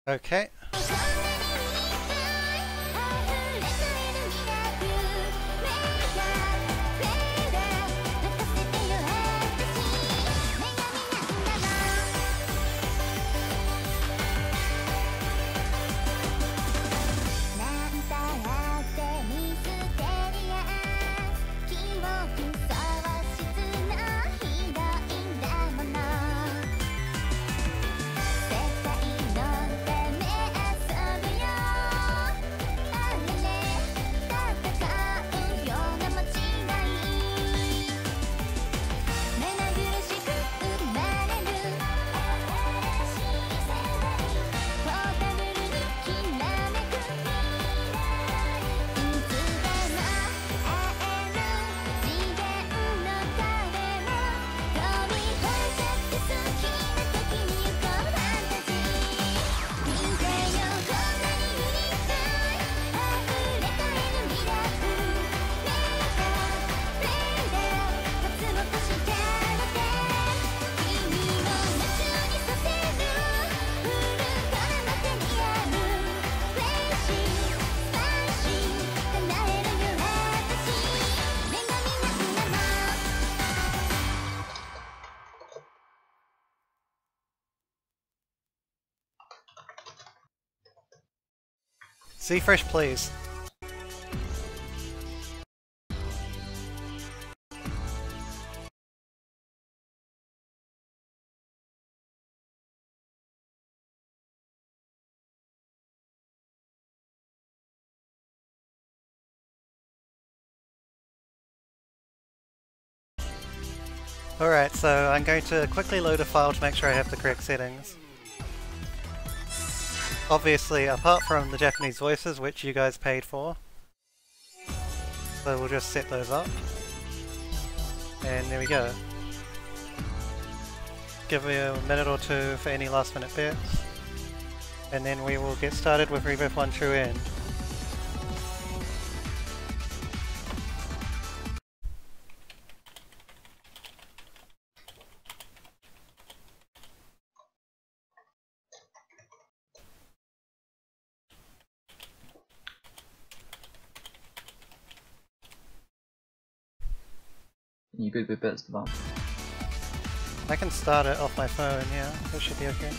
Okay. See fresh, please. Alright, so I'm going to quickly load a file to make sure I have the correct settings. Obviously, apart from the Japanese voices, which you guys paid for. So we'll just set those up. And there we go. Give me a minute or two for any last minute bits. And then we will get started with Rebirth 1 True End. You good with bits, Devon? I can start it off my phone, yeah, that should be okay.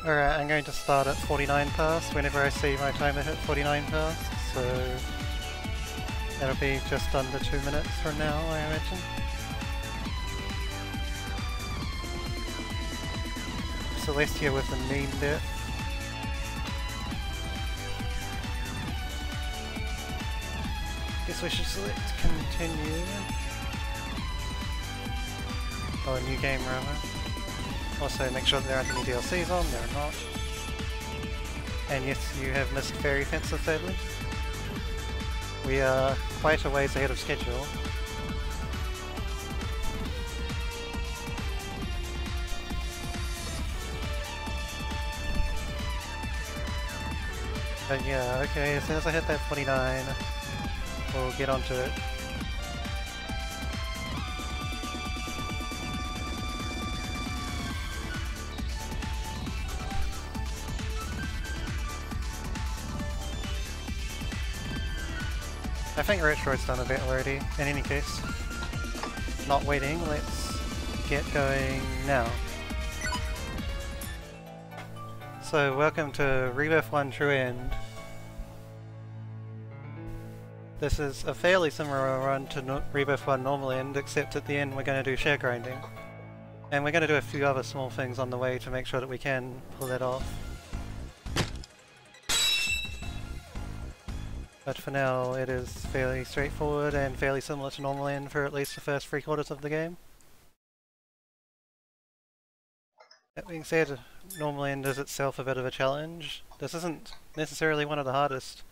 Alright, I'm going to start at 49 past whenever I see my timer hit 49 past, so that'll be just under 2 minutes from now, I imagine. Celestia with the meme bit. Guess we should select continue. Oh, a new game rather. Also make sure there aren't any DLCs on, there are not. And yes, you have missed Fairy Fencer sadly. We are quite a ways ahead of schedule. But yeah, okay, as soon as I hit that 49, we'll get onto it. I think Retroid's done a bit already. In any case, not waiting, let's get going now. So welcome to Rebirth 1 True End. This is a fairly similar run to Rebirth 1 Normal End, except at the end we're going to do share grinding. And we're going to do a few other small things on the way to make sure that we can pull that off. But for now it is fairly straightforward and fairly similar to Normal End for at least the first 3/4 of the game. That being said, Normal End is itself a bit of a challenge. This isn't necessarily one of the hardest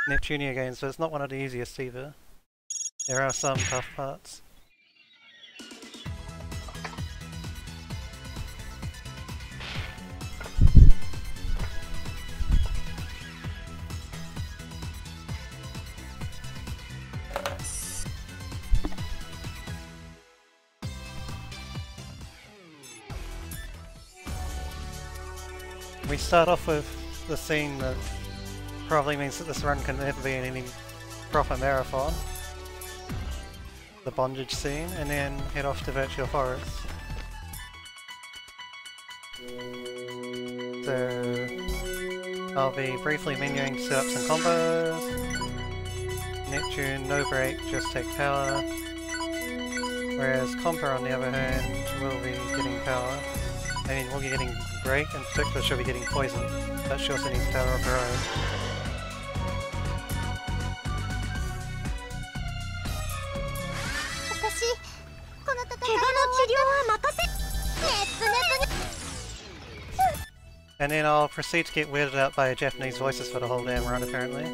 Neptunia games, but it's not one of the easiest either. There are some tough parts. We start off with the scene that probably means that this run can never be in any proper marathon. The bondage scene, and then head off to Virtual Forest. So I'll be briefly menuing to set up some combos. Neptune, no break, just take power. Whereas Compa on the other hand will be getting power. I mean, we'll be getting break, in particular she'll be getting poison, but she also needs power of her own. And then I'll proceed to get weirded out by Japanese voices for the whole damn run apparently.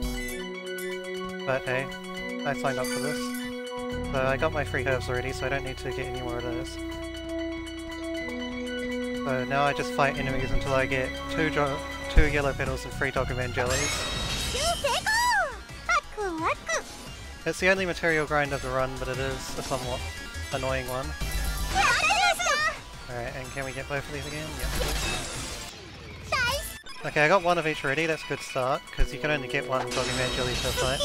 But hey, I signed up for this. So I got my free herbs already, so I don't need to get any more of those. So now I just fight enemies until I get two yellow petals and 3 Doggerman jellies. It's the only material grind of the run, but it is a somewhat annoying one. Alright, and can we get both of these again? Yep. Okay, I got one of each already, that's a good start, because you can only get one Doggerman jelly per fight.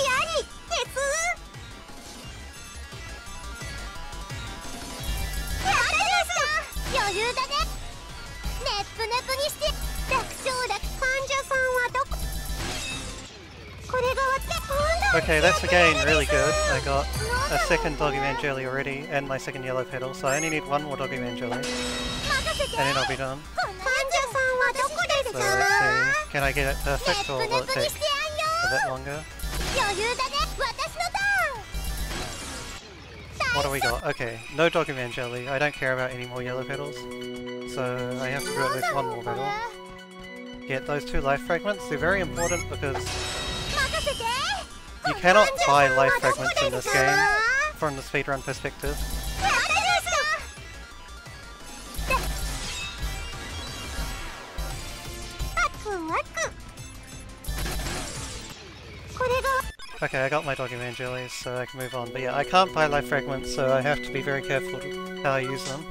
Okay, that's again really good. I got a second Doggyman jelly already and my second yellow petal, so I only need one more Doggyman jelly. And then I'll be done. So let's see, can I get it perfect or will it take a bit longer? What do we got? Okay, no Doggyman jelly. I don't care about any more yellow petals. So I have to do at least one more petal. Get those 2 life fragments. They're very important because you cannot buy life fragments in this game from the speedrun perspective. Okay, I got my Doggyman jellies, so I can move on. But yeah, I can't buy life fragments, so I have to be very careful how I use them.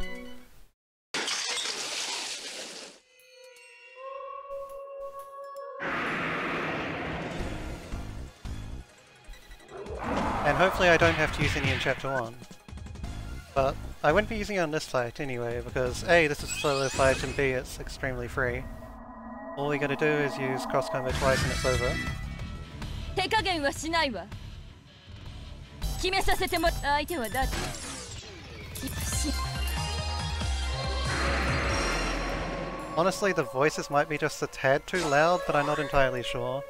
And hopefully I don't have to use any in Chapter 1. But I wouldn't be using it on this fight anyway, because A, this is a solo fight, and B, it's extremely free. All we gotta do is use cross combo twice and it's over. Honestly, the voices might be just a tad too loud, but I'm not entirely sure.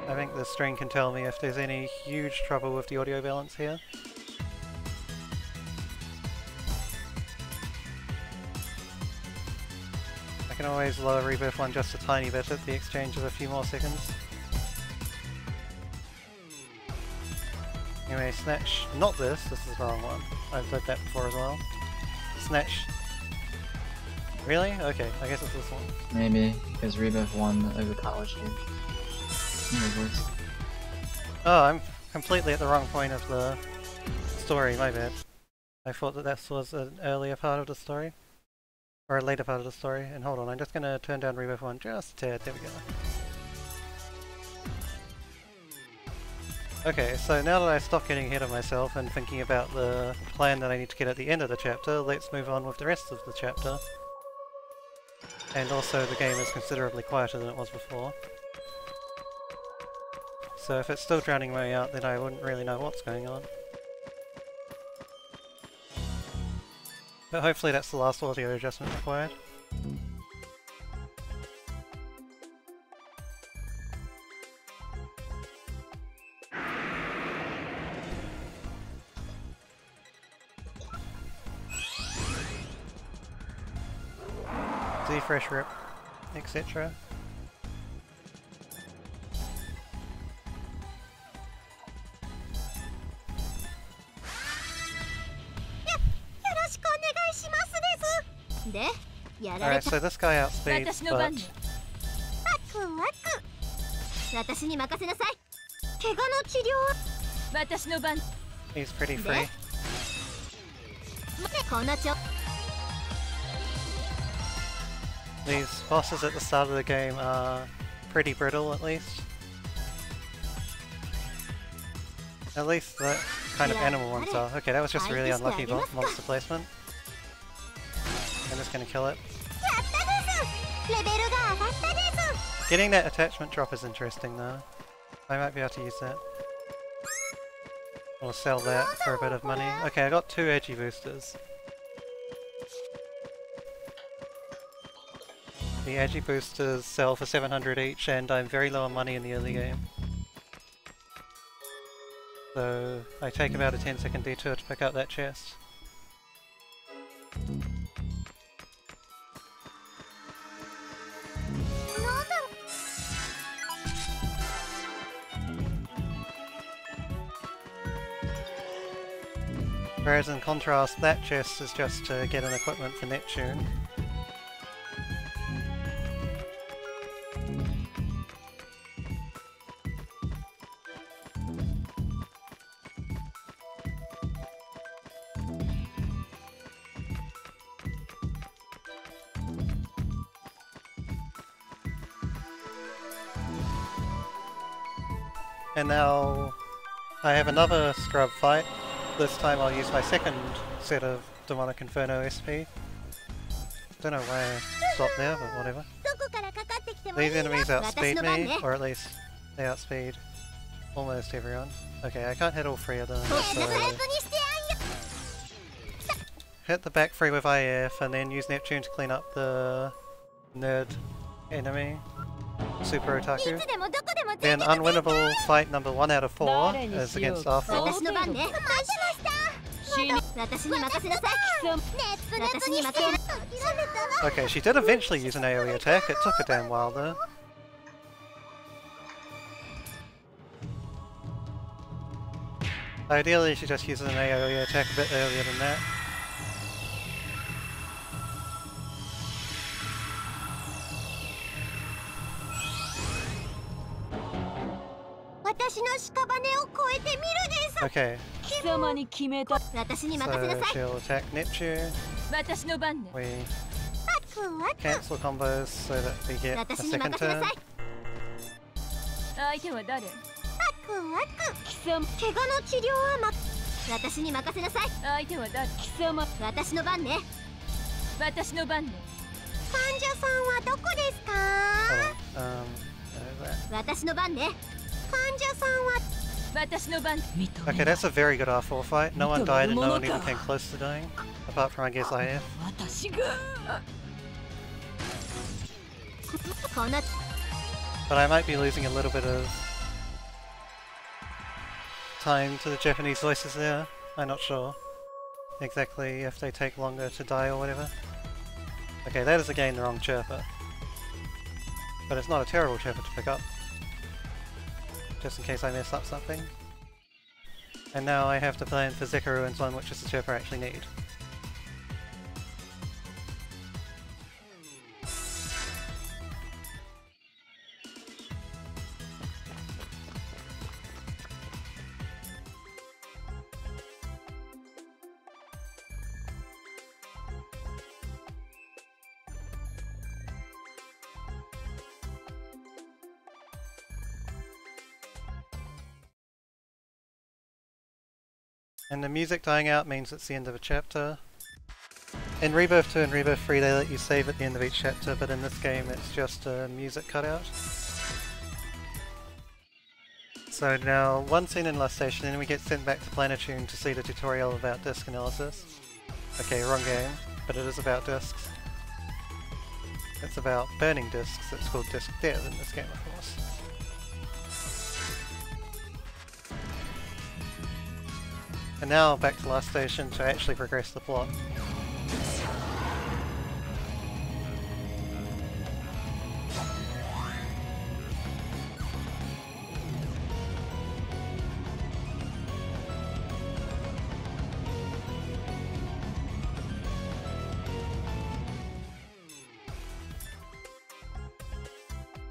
I think the stream can tell me if there's any huge trouble with the audio balance here. I can always lower Rebirth 1 just a tiny bit at the exchange of a few more seconds. Anyway, Snatch, not this, this is the wrong one. I've said that before as well. Snatch. Really? Okay, I guess it's this one. Maybe, because Rebirth 1 overpowers you. Oh, I'm completely at the wrong point of the story, my bad. I thought that this was an earlier part of the story. Or a later part of the story. And hold on, I'm just gonna turn down Rebirth 1 just a tad, there we go. Okay, so now that I've stopped getting ahead of myself and thinking about the plan that I need to get at the end of the chapter, let's move on with the rest of the chapter. And also the game is considerably quieter than it was before. So if it's still drowning me out, then I wouldn't really know what's going on. But hopefully that's the last audio adjustment required. Fresh rip, etc. Alright, so this guy outspeeds, but he's pretty free. These bosses at the start of the game are pretty brittle, at least. At least the kind of animal ones are. Okay, that was just a really unlucky monster placement. I'm just gonna kill it. Getting that attachment drop is interesting though. I might be able to use that. Or sell that for a bit of money. Okay, I got 2 edgy boosters. The edgy boosters sell for 700 each, and I'm very low on money in the early game. So I take about a 10-second detour to pick up that chest. Whereas in contrast, that chest is just to get an equipment for Neptune. And now I have another scrub fight. This time I'll use my second set of Demonic Inferno SP. Don't know why I stopped there, but whatever. These enemies outspeed me, or at least they outspeed almost everyone. Okay, I can't hit all 3 of them, so hit the back 3 with IF and then use Neptune to clean up the nerd enemy, Super Otaku. Then unwinnable fight number 1 out of 4 is against R4. Okay, she did eventually use an AoE attack, it took a damn while though. Ideally she just uses an AoE attack a bit earlier than that. Okay. So she'll attack Neptune. We cancel combos so that we get a second turn. Okay, that's a very good R4 fight. No one died and no one even came close to dying. Apart from, I guess, IF. But I might be losing a little bit of time to the Japanese voices there. I'm not sure exactly if they take longer to die or whatever. Okay, that is again the wrong chirper. But it's not a terrible chirper to pick up. Just in case I mess up something. And now I have to plan for Zekaruin's one, which is the chirper I actually need. And the music dying out means it's the end of a chapter. In Rebirth 2 and Rebirth 3 they let you save at the end of each chapter, but in this game it's just a music cutout. So now, one scene in Last Station, and then we get sent back to Planetune to see the tutorial about disk analysis. Okay, wrong game, but it is about disks. It's about burning disks. It's called Disk Dev in this game, of course. And now back to Last Station to actually progress the plot.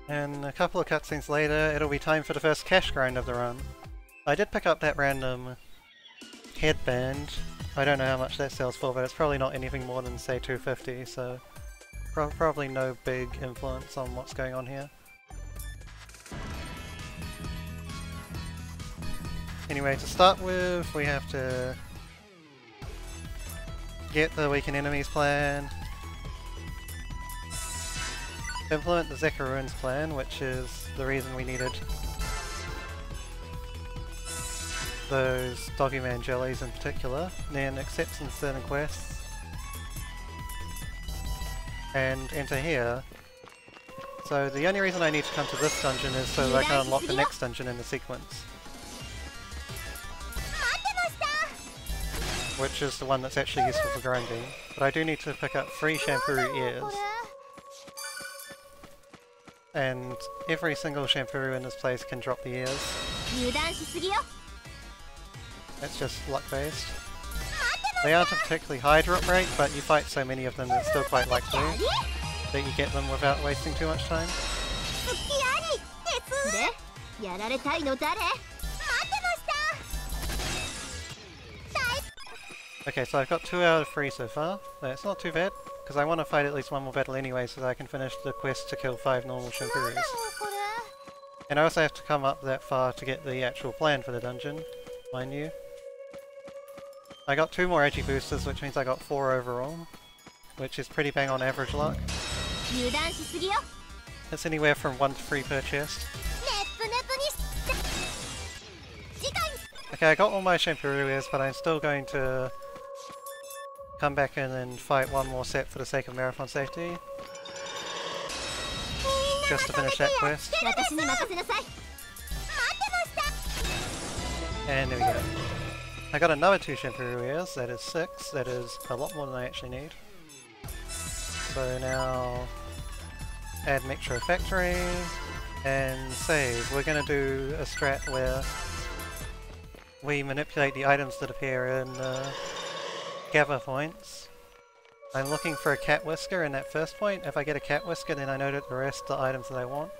And a couple of cutscenes later, it'll be time for the first cash grind of the run. I did pick up that random headband. I don't know how much that sells for, but it's probably not anything more than, say, 250, so probably no big influence on what's going on here. Anyway, to start with, we have to get the Weaken Enemies plan, implement the Zeka Ruins plan, which is the reason we needed those Doggy Man jellies in particular, then accept some certain quests, and enter here. So the only reason I need to come to this dungeon is so that I can unlock the next dungeon in the sequence, which is the one that's actually useful for grinding. But I do need to pick up 3 Shampuru ears. And every single Shampuru in this place can drop the ears. That's just luck based. They aren't a particularly high drop rate, but you fight so many of them that it's still quite likely that you get them without wasting too much time. Okay, so I've got 2 out of 3 so far. That's not too bad, because I want to fight at least one more battle anyway so that I can finish the quest to kill 5 normal Shampurus. And I also have to come up that far to get the actual plan for the dungeon, mind you. I got 2 more edgy boosters, which means I got 4 overall, which is pretty bang on average luck. It's anywhere from 1 to 3 per chest. Okay, I got all my Shampuru ears, but I'm still going to come back in and fight one more set for the sake of marathon safety. Just to finish that quest. And there we go. I got another 2 Shampuru ears, that is 6, that is a lot more than I actually need. So now, add Metro Factory, and save. We're going to do a strat where we manipulate the items that appear in gather points. I'm looking for a cat whisker in that first point. If I get a cat whisker, then I know that the rest are items that I want.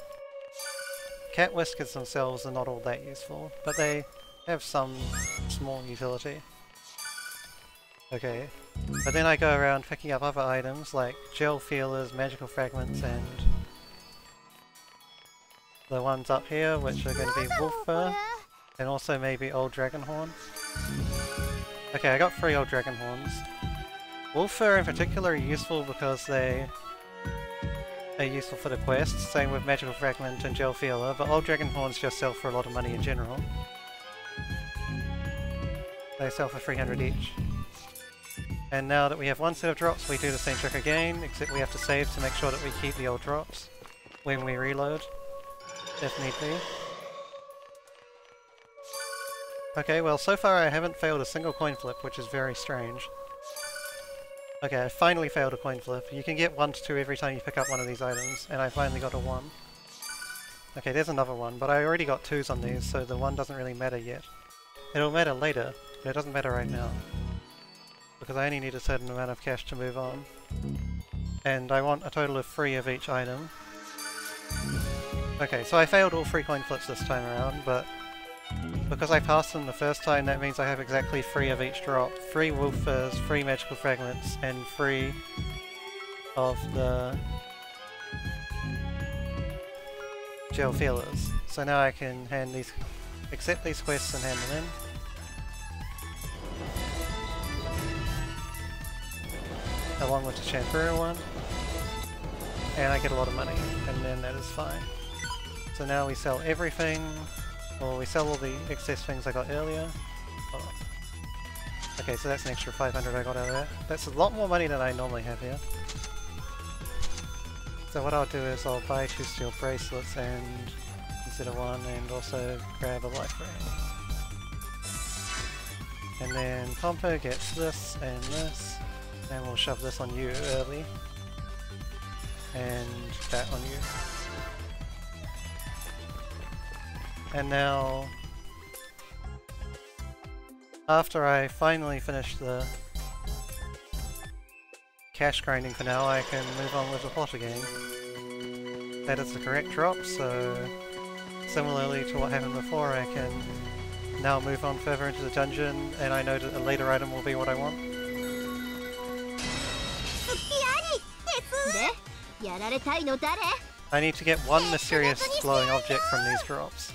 Cat whiskers themselves are not all that useful, but they have some small utility. Okay, but then I go around picking up other items like gel feelers, magical fragments, and the ones up here, which are going to be wolf fur, and also maybe old dragon horns. Okay, I got 3 old dragon horns. Wolf fur in particular are useful because they are useful for the quests, same with magical fragment and gel feeler, but old dragon horns just sell for a lot of money in general. They sell for 300 each. And now that we have 1 set of drops, we do the same trick again, except we have to save to make sure that we keep the old drops when we reload, if need be. Okay, well so far I haven't failed a single coin flip, which is very strange. Okay, I finally failed a coin flip. You can get 1 to 2 every time you pick up one of these items, and I finally got a 1. Okay, there's another 1, but I already got 2s on these, so the 1 doesn't really matter yet. It'll matter later, but it doesn't matter right now, because I only need a certain amount of cash to move on. And I want a total of 3 of each item. Okay, so I failed all 3 coin flips this time around, but because I passed them the first time, that means I have exactly 3 of each drop. 3 wolf furs, 3 magical fragments, and 3 of the gel feelers. So now I can accept these quests and hand them in. along with the shampoo one, and I get a lot of money, and then that is fine. So now we sell everything, or we sell all the excess things I got earlier. Oh. Okay, so that's an extra 500 I got out of that. That's a lot more money than I normally have here. So what I'll do is I'll buy 2 steel bracelets and instead of 1, and also grab a life ring. And then Pompo gets this and this, and we'll shove this on you early, and that on you. And now, after I finally finish the cash grinding for now, I can move on with the plot again. That is the correct drop, so similarly to what happened before, I can now move on further into the dungeon, and I know that a later item will be what I want. I need to get 1 mysterious glowing object from these drops.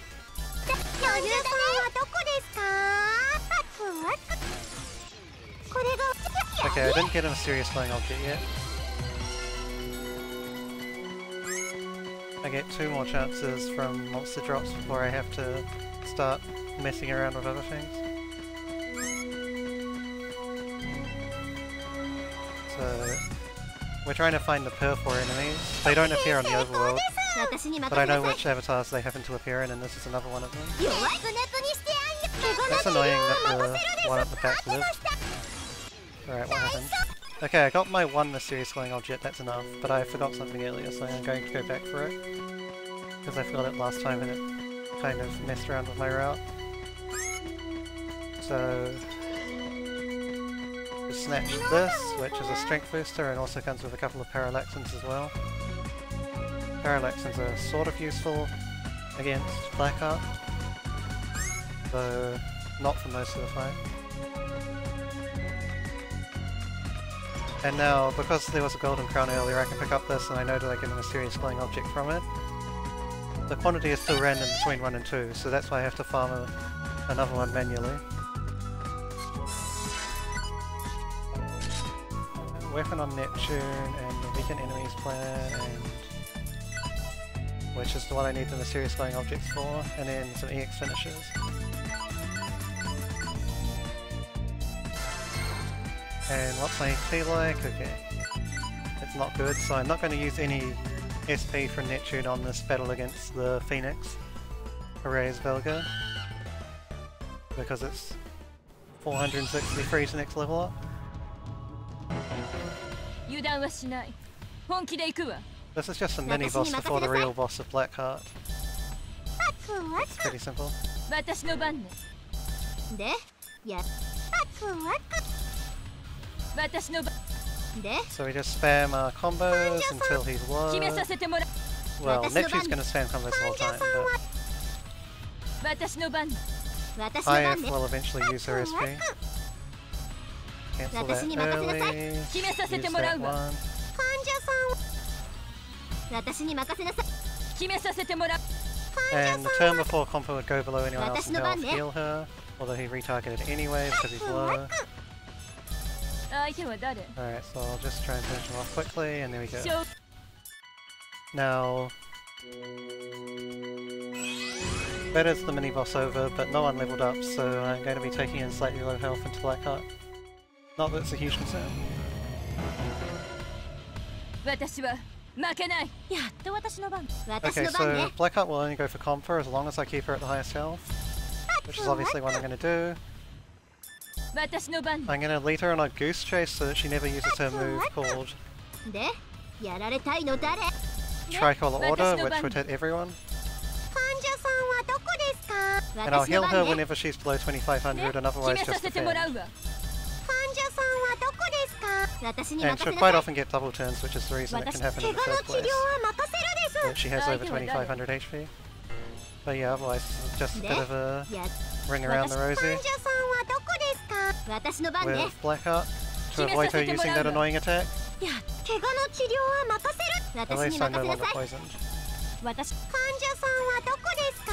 Okay, I didn't get a mysterious glowing object yet. I get 2 more chances from monster drops before I have to start messing around with other things. So, we're trying to find the Perfor enemies. They don't appear on the overworld, but I know which avatars they happen to appear in, and this is another one of them. That's annoying that the one at the back lived. Alright, what happened? Okay, I got my 1 mysterious glowing object, that's enough, but I forgot something earlier, so I'm going to go back for it. Because I forgot it last time and it kind of messed around with my route. So, we snatch this, which is a strength booster and also comes with a couple of parallaxins as well. Parallaxins are sort of useful against Blackheart, though not for most of the fight. And now, because there was a golden crown earlier, I can pick up this and I know that I get a mysterious glowing object from it. The quantity is still random between 1 and 2, so that's why I have to farm another one manually. Weapon on Neptune, and the weaken enemies plan, and which is the one I need the mysterious glowing objects for, and then some EX finishes. And what's my HP like? Okay. It's not good, so I'm not going to use any SP from Neptune on this battle against the Phoenix, Erase Velga, because it's 463 to next level up. This is just a mini boss before the real boss of Blackheart. It's pretty simple. So we just spam our combos until he's low. Well, Neptune's gonna spam combos the whole time, but IF will eventually use her SP. Cancel that early, use that one. And the turn before Compo would go below anyone else and health, heal her, although he retargeted anyway because he's low. Alright, so I'll just try and finish him off quickly, and there we go. Now, that is the mini-boss over, but no one leveled up, so I'm going to be taking in slightly low health into Blackheart. Not that it's a huge concern. Okay, so Blackheart will only go for Compo as long as I keep her at the highest health, which is obviously what I'm going to do. I'm going to lead her on a goose chase so that she never uses her move called Tricolor Order, which would hit everyone. And I'll heal her whenever she's below 2500 and otherwise just defend. And she'll quite often get double turns, which is the reason it can happen in the first place. But she has over 2500 HP. But yeah, otherwise it's just a bit of a ring around the rosy with Blackheart to avoid her using that annoying attack. At least I'm no longer poisoned.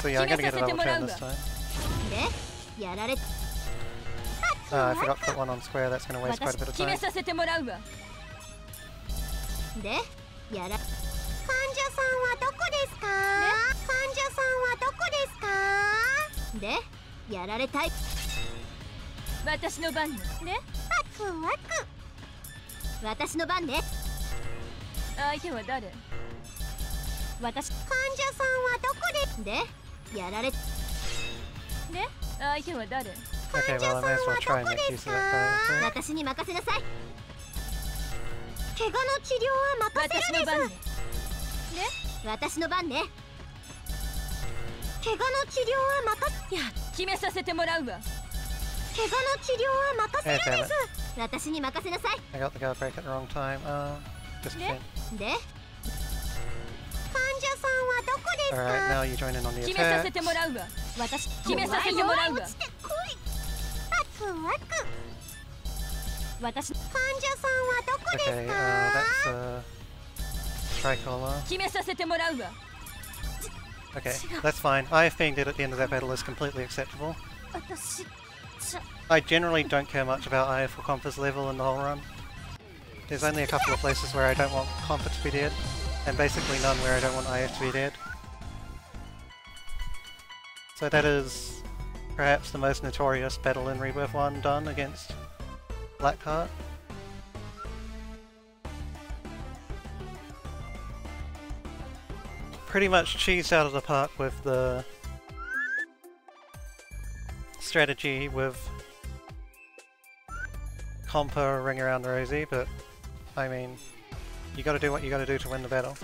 So yeah, I'm gonna get a double turn this time. I forgot to put one on square, that's gonna waste quite a bit of time. で、やら。患者さんはどこですか？患者さんはどこですか？で、やられたい。私の番ね。ワクワク。私の番ね。相手は誰？私。患者さんはどこで？で、やられ。で、相手は誰？ Okay, well I may as well try and make use of that guy. 私に任せなさい。怪我の治療は任せるです。ね、私の番ね。怪我の治療は任せ。いや、決めさせてもらうわ。怪我の治療は任せるです。私に任せなさい。I got the guard break at the wrong time. Just a fin. で、患者さんはどこですか？ Alright, now you join in on the 決めさせ attack. てもらうわ。私、決めさせてもらうわ。ワクワク。私、患者さんはどこですか？ Okay, that's Tricolor. 決めさせてもらうわ。 Okay, that's fine. IF being dead at the end of that battle is completely acceptable. I generally don't care much about IF or Compass level in the whole run. There's only a couple of places where I don't want Compa to be dead, and basically none where I don't want IF to be dead. So that is perhaps the most notorious battle in Rebirth 1 done against Blackheart. Pretty much cheesed out of the park with the strategy with Compa Ring Around the Rosie, but I mean, you gotta do what you gotta do to win the battle.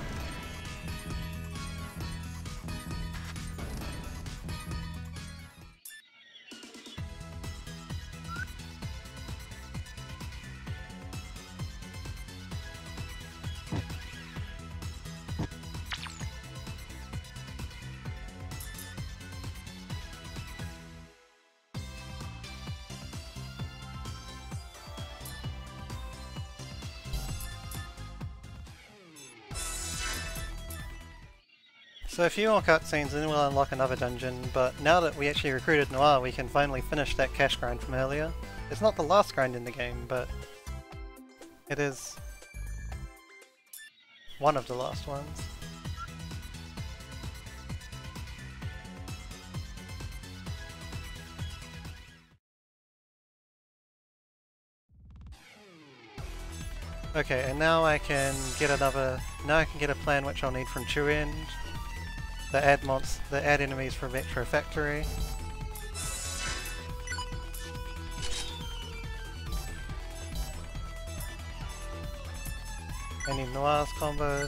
So a few more cutscenes and then we'll unlock another dungeon, but now that we actually recruited Noir we can finally finish that cash grind from earlier. It's not the last grind in the game, but it is one of the last ones. Okay, and now I can get a plan which I'll need from Chuend. The add enemies for Metro Factory. I need Noir's combos.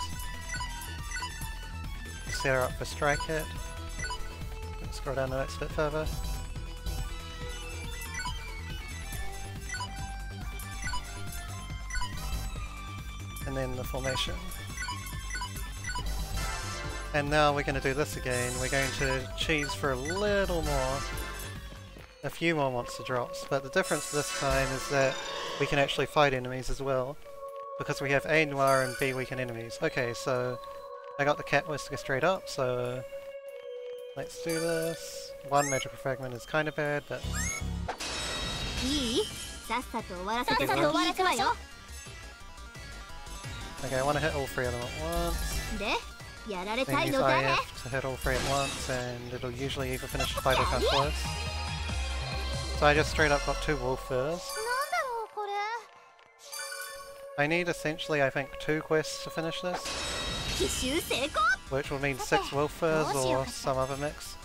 Set her up for Strike Hit. Let's scroll down the next bit further. And then the formation. And now we're going to do this again. We're going to cheese for a few more monster drops, but the difference this time is that we can actually fight enemies as well, because we have A Noir and B weaken enemies. Okay, so I got the Cat Whisker straight up, so let's do this. One magical fragment is kind of bad, but okay, I want to hit all three of them at once. Then use IF to hit all three at once, and it'll usually either finish the fight or come close. So I just straight up got 2 wolf furs. I need essentially, I think, 2 quests to finish this, which will mean 6 wolf furs or some other mix.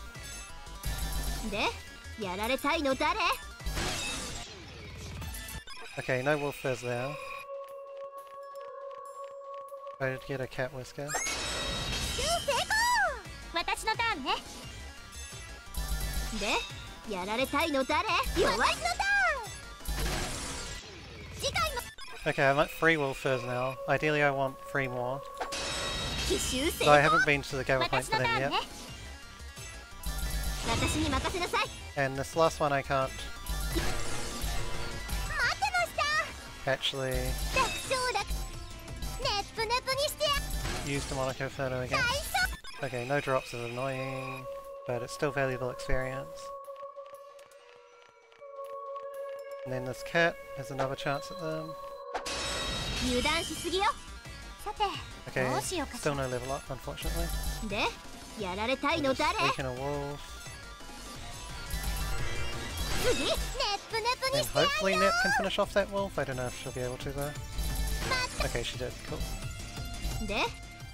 Okay, no wolf furs there. I did get a Cat Whisker. Okay, I'm at 3 wolf furs now. Ideally I want 3 more. So I haven't been to the gather point for them yet. And this last one I can't actually use Demonic Inferno against. Okay, no drops is annoying, but it's still valuable experience. And then this cat has another chance at them. Okay, still no level up, unfortunately. でやられたいの Just 誰 weaken a wolf. 次ネップネプに And してやる hopefully Net can finish off that wolf. I don't know if she'll be able to though. Okay, she did. Cool. で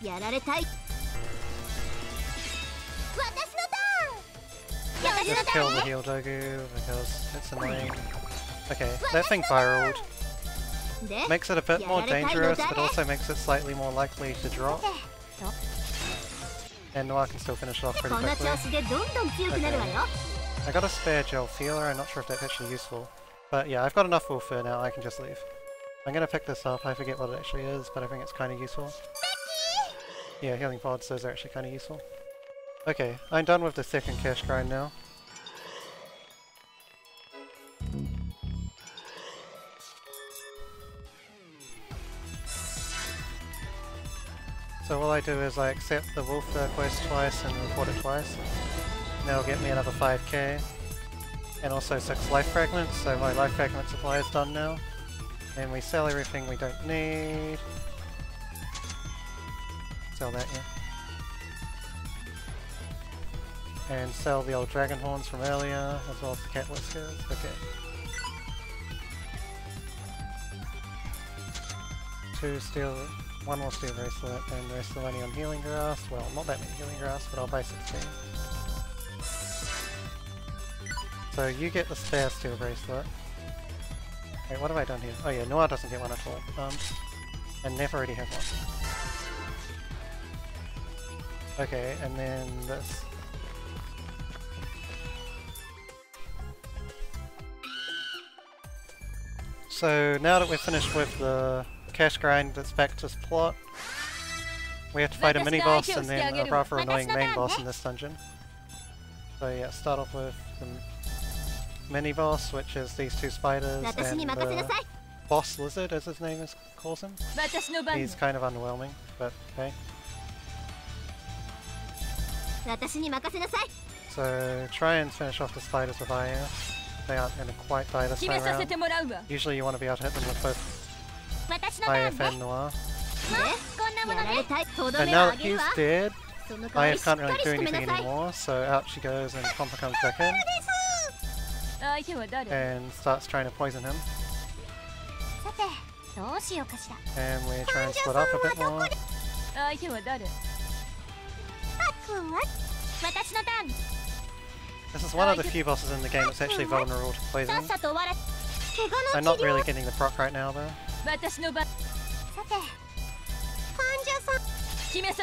やられたい私のターン Just kill the heal Dogu because it's annoying. Okay, that thing fireled. で Makes it a bit more dangerous, but also makes it slightly more likely to drop. And Noir can still finish it off pretty こんな quickly. 調子でどんどん強くなるわよ I got a spare gel feeler. I'm not sure if that's actually useful. But yeah, I've got enough wolf fur now. I can just leave. I'm gonna pick this up. I forget what it actually is, but I think it's kind of useful. Yeah, healing pods, those are actually kind of useful. Okay, I'm done with the second cash grind now. So all I do is I accept the wolf fur quest twice and report it twice. And that'll get me another 5k. And also 6 life fragments, so my life fragment supply is done now. And we sell everything we don't need. Sell that, yeah. And sell the old dragon horns from earlier, as well as the cat whiskers. Okay. 2 steel, 1 more steel bracelet, and the rest of the money on healing grass. Well, not that many healing grass, but I'll buy 16. So you get the spare steel bracelet. Wait, what have I done here? Oh yeah, Noir doesn't get one at all. And Neff already has one. Okay, and then this. So now that we're finished with the cash grind that's back to plot, we have to fight a mini-boss and then a rather annoying main boss in this dungeon. So yeah, start off with the mini-boss, which is these 2 spiders, and the boss lizard, as his name calls him. He's kind of underwhelming, but okay. So try and finish off the spiders with IF. They aren't going to quite die this time around. Usually you want to be able to hit them with both IF and Noir. And now that he's dead, IF can't really do anything anymore, so out she goes and Compa comes back in. And starts trying to poison him. And we try and split up a bit more. This is one of the few bosses in the game that's actually vulnerable to poison. I'm not really getting the proc right now though.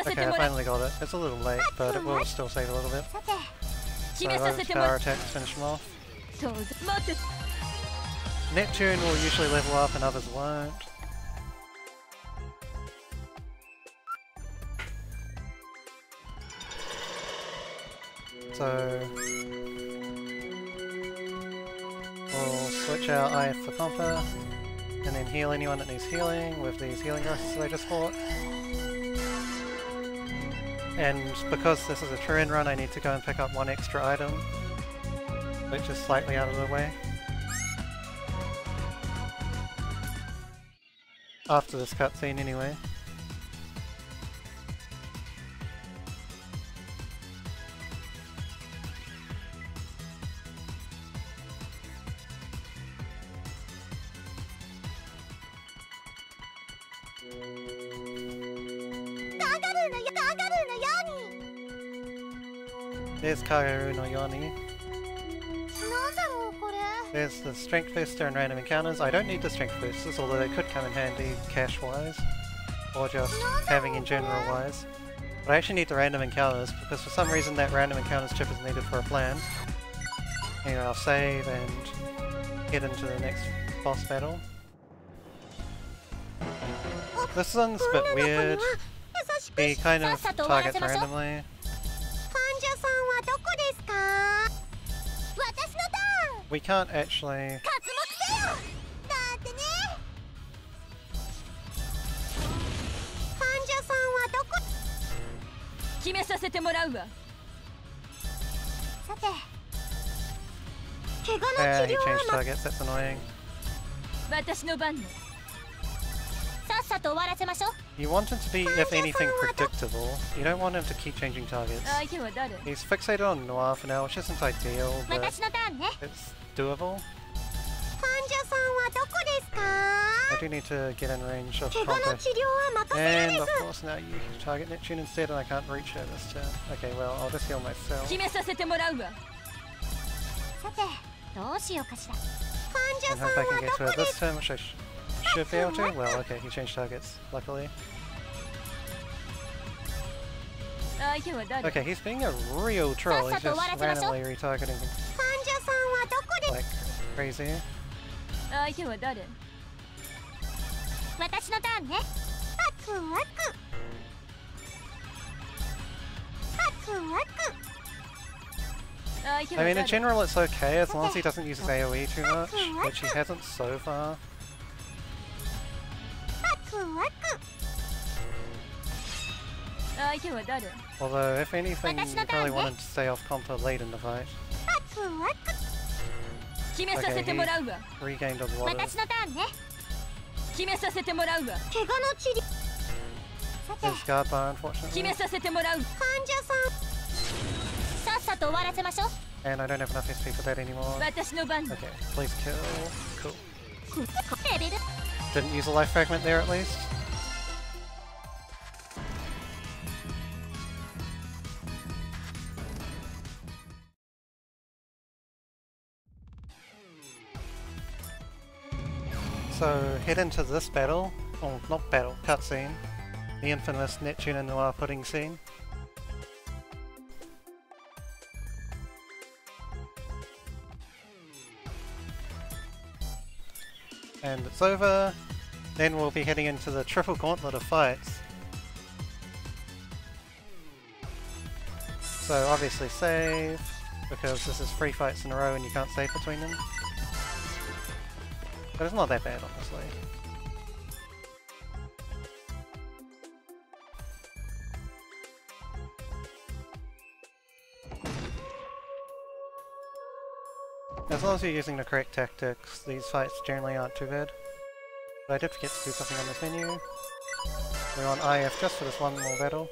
Okay, I finally got it. It's a little late, but it will still save a little bit. So power attacks finish him off. Neptune will usually level up and others won't. So we'll switch out IF for Compa, and then heal anyone that needs healing with these healing grasses that I just bought. And because this is a Turin run, I need to go and pick up 1 extra item, which is slightly out of the way. After this cutscene anyway. There's Kagaru no Yoni. There's the Strength Booster and Random Encounters. I don't need the Strength Boosters, although they could come in handy cash-wise, or just having in general-wise. But I actually need the Random Encounters, because for some reason that Random Encounters chip is needed for a plan. Anyway, I'll save and head into the next boss battle. This one's a bit weird. He kind of targets randomly. We can't actually... Yeah, he changed targets, that's annoying. You want him to be, if anything, predictable. You don't want him to keep changing targets. He's fixated on Noir for now, which isn't ideal, but it's doable. I do need to get in range of Compa. And of course now you target Neptune instead and I can't reach her this turn. Okay, well, I'll just heal myself. And hope I can get to her this turn, which I should be able to. Well, okay, he changed targets, luckily. Okay, he's being a real troll, he's just randomly retargeting like crazy. I mean, in general it's okay as long as he doesn't use his AoE too much, which he hasn't so far. Although, if anything, you probably want him to stay off Compa late in the fight. Okay, he regained a lot of his guard bar, unfortunately. And I don't have enough SP for that anymore. Okay, please kill. Cool. Didn't use a life fragment there at least. So head into this battle, or not battle, cutscene, the infamous Neptunia Noir pudding scene. And it's over, then we'll be heading into the triple gauntlet of fights. So obviously save, because this is 3 fights in a row and you can't save between them. But it's not that bad, honestly. As long as you're using the correct tactics, these fights generally aren't too bad. But I did forget to do something on this menu. We're on IF just for this one more battle.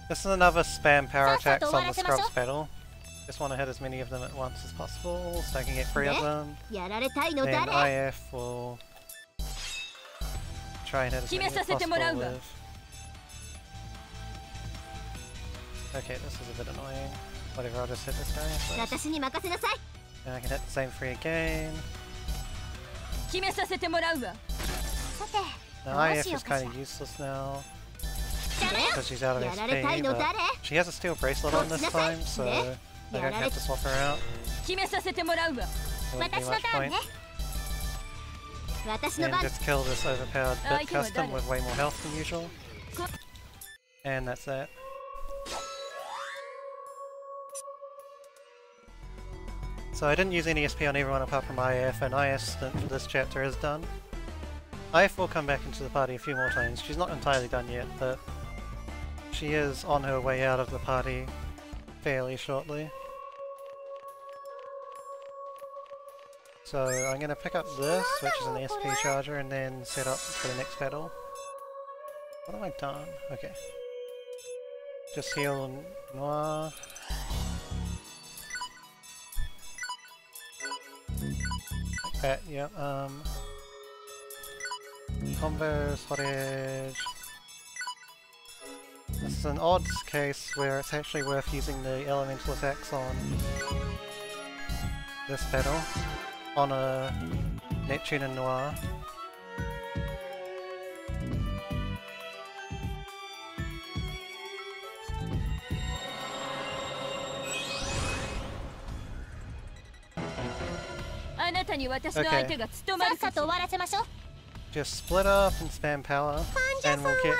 This is another spam power attacks on the Scrubs battle. Just want to hit as many of them at once as possible, so I can get 3 of them. Then IF will try and hit as many as possible with... Okay, this is a bit annoying. Whatever, I'll just hit this guy first. And I can hit the same 3 again. Now IF is kind of useless now, because she's out of SP, but she has a steel bracelet on this time, so I don't have to swap her out. There wouldn't be much point. And just kill this overpowered bit custom with way more health than usual. And that's that. So I didn't use any SP on everyone apart from IF, and IF's stint for this chapter is done. IF will come back into the party a few more times. She's not entirely done yet, but she is on her way out of the party fairly shortly. So I'm going to pick up this, which is an SP charger, and then set up for the next battle. What have I done? Okay. Just heal Noir. Like that, yep. Combos, hot edge. This is an odd case where it's actually worth using the elemental attacks on this battle, on a Neptunia Noir. Okay. Just split up and spam power, and we'll get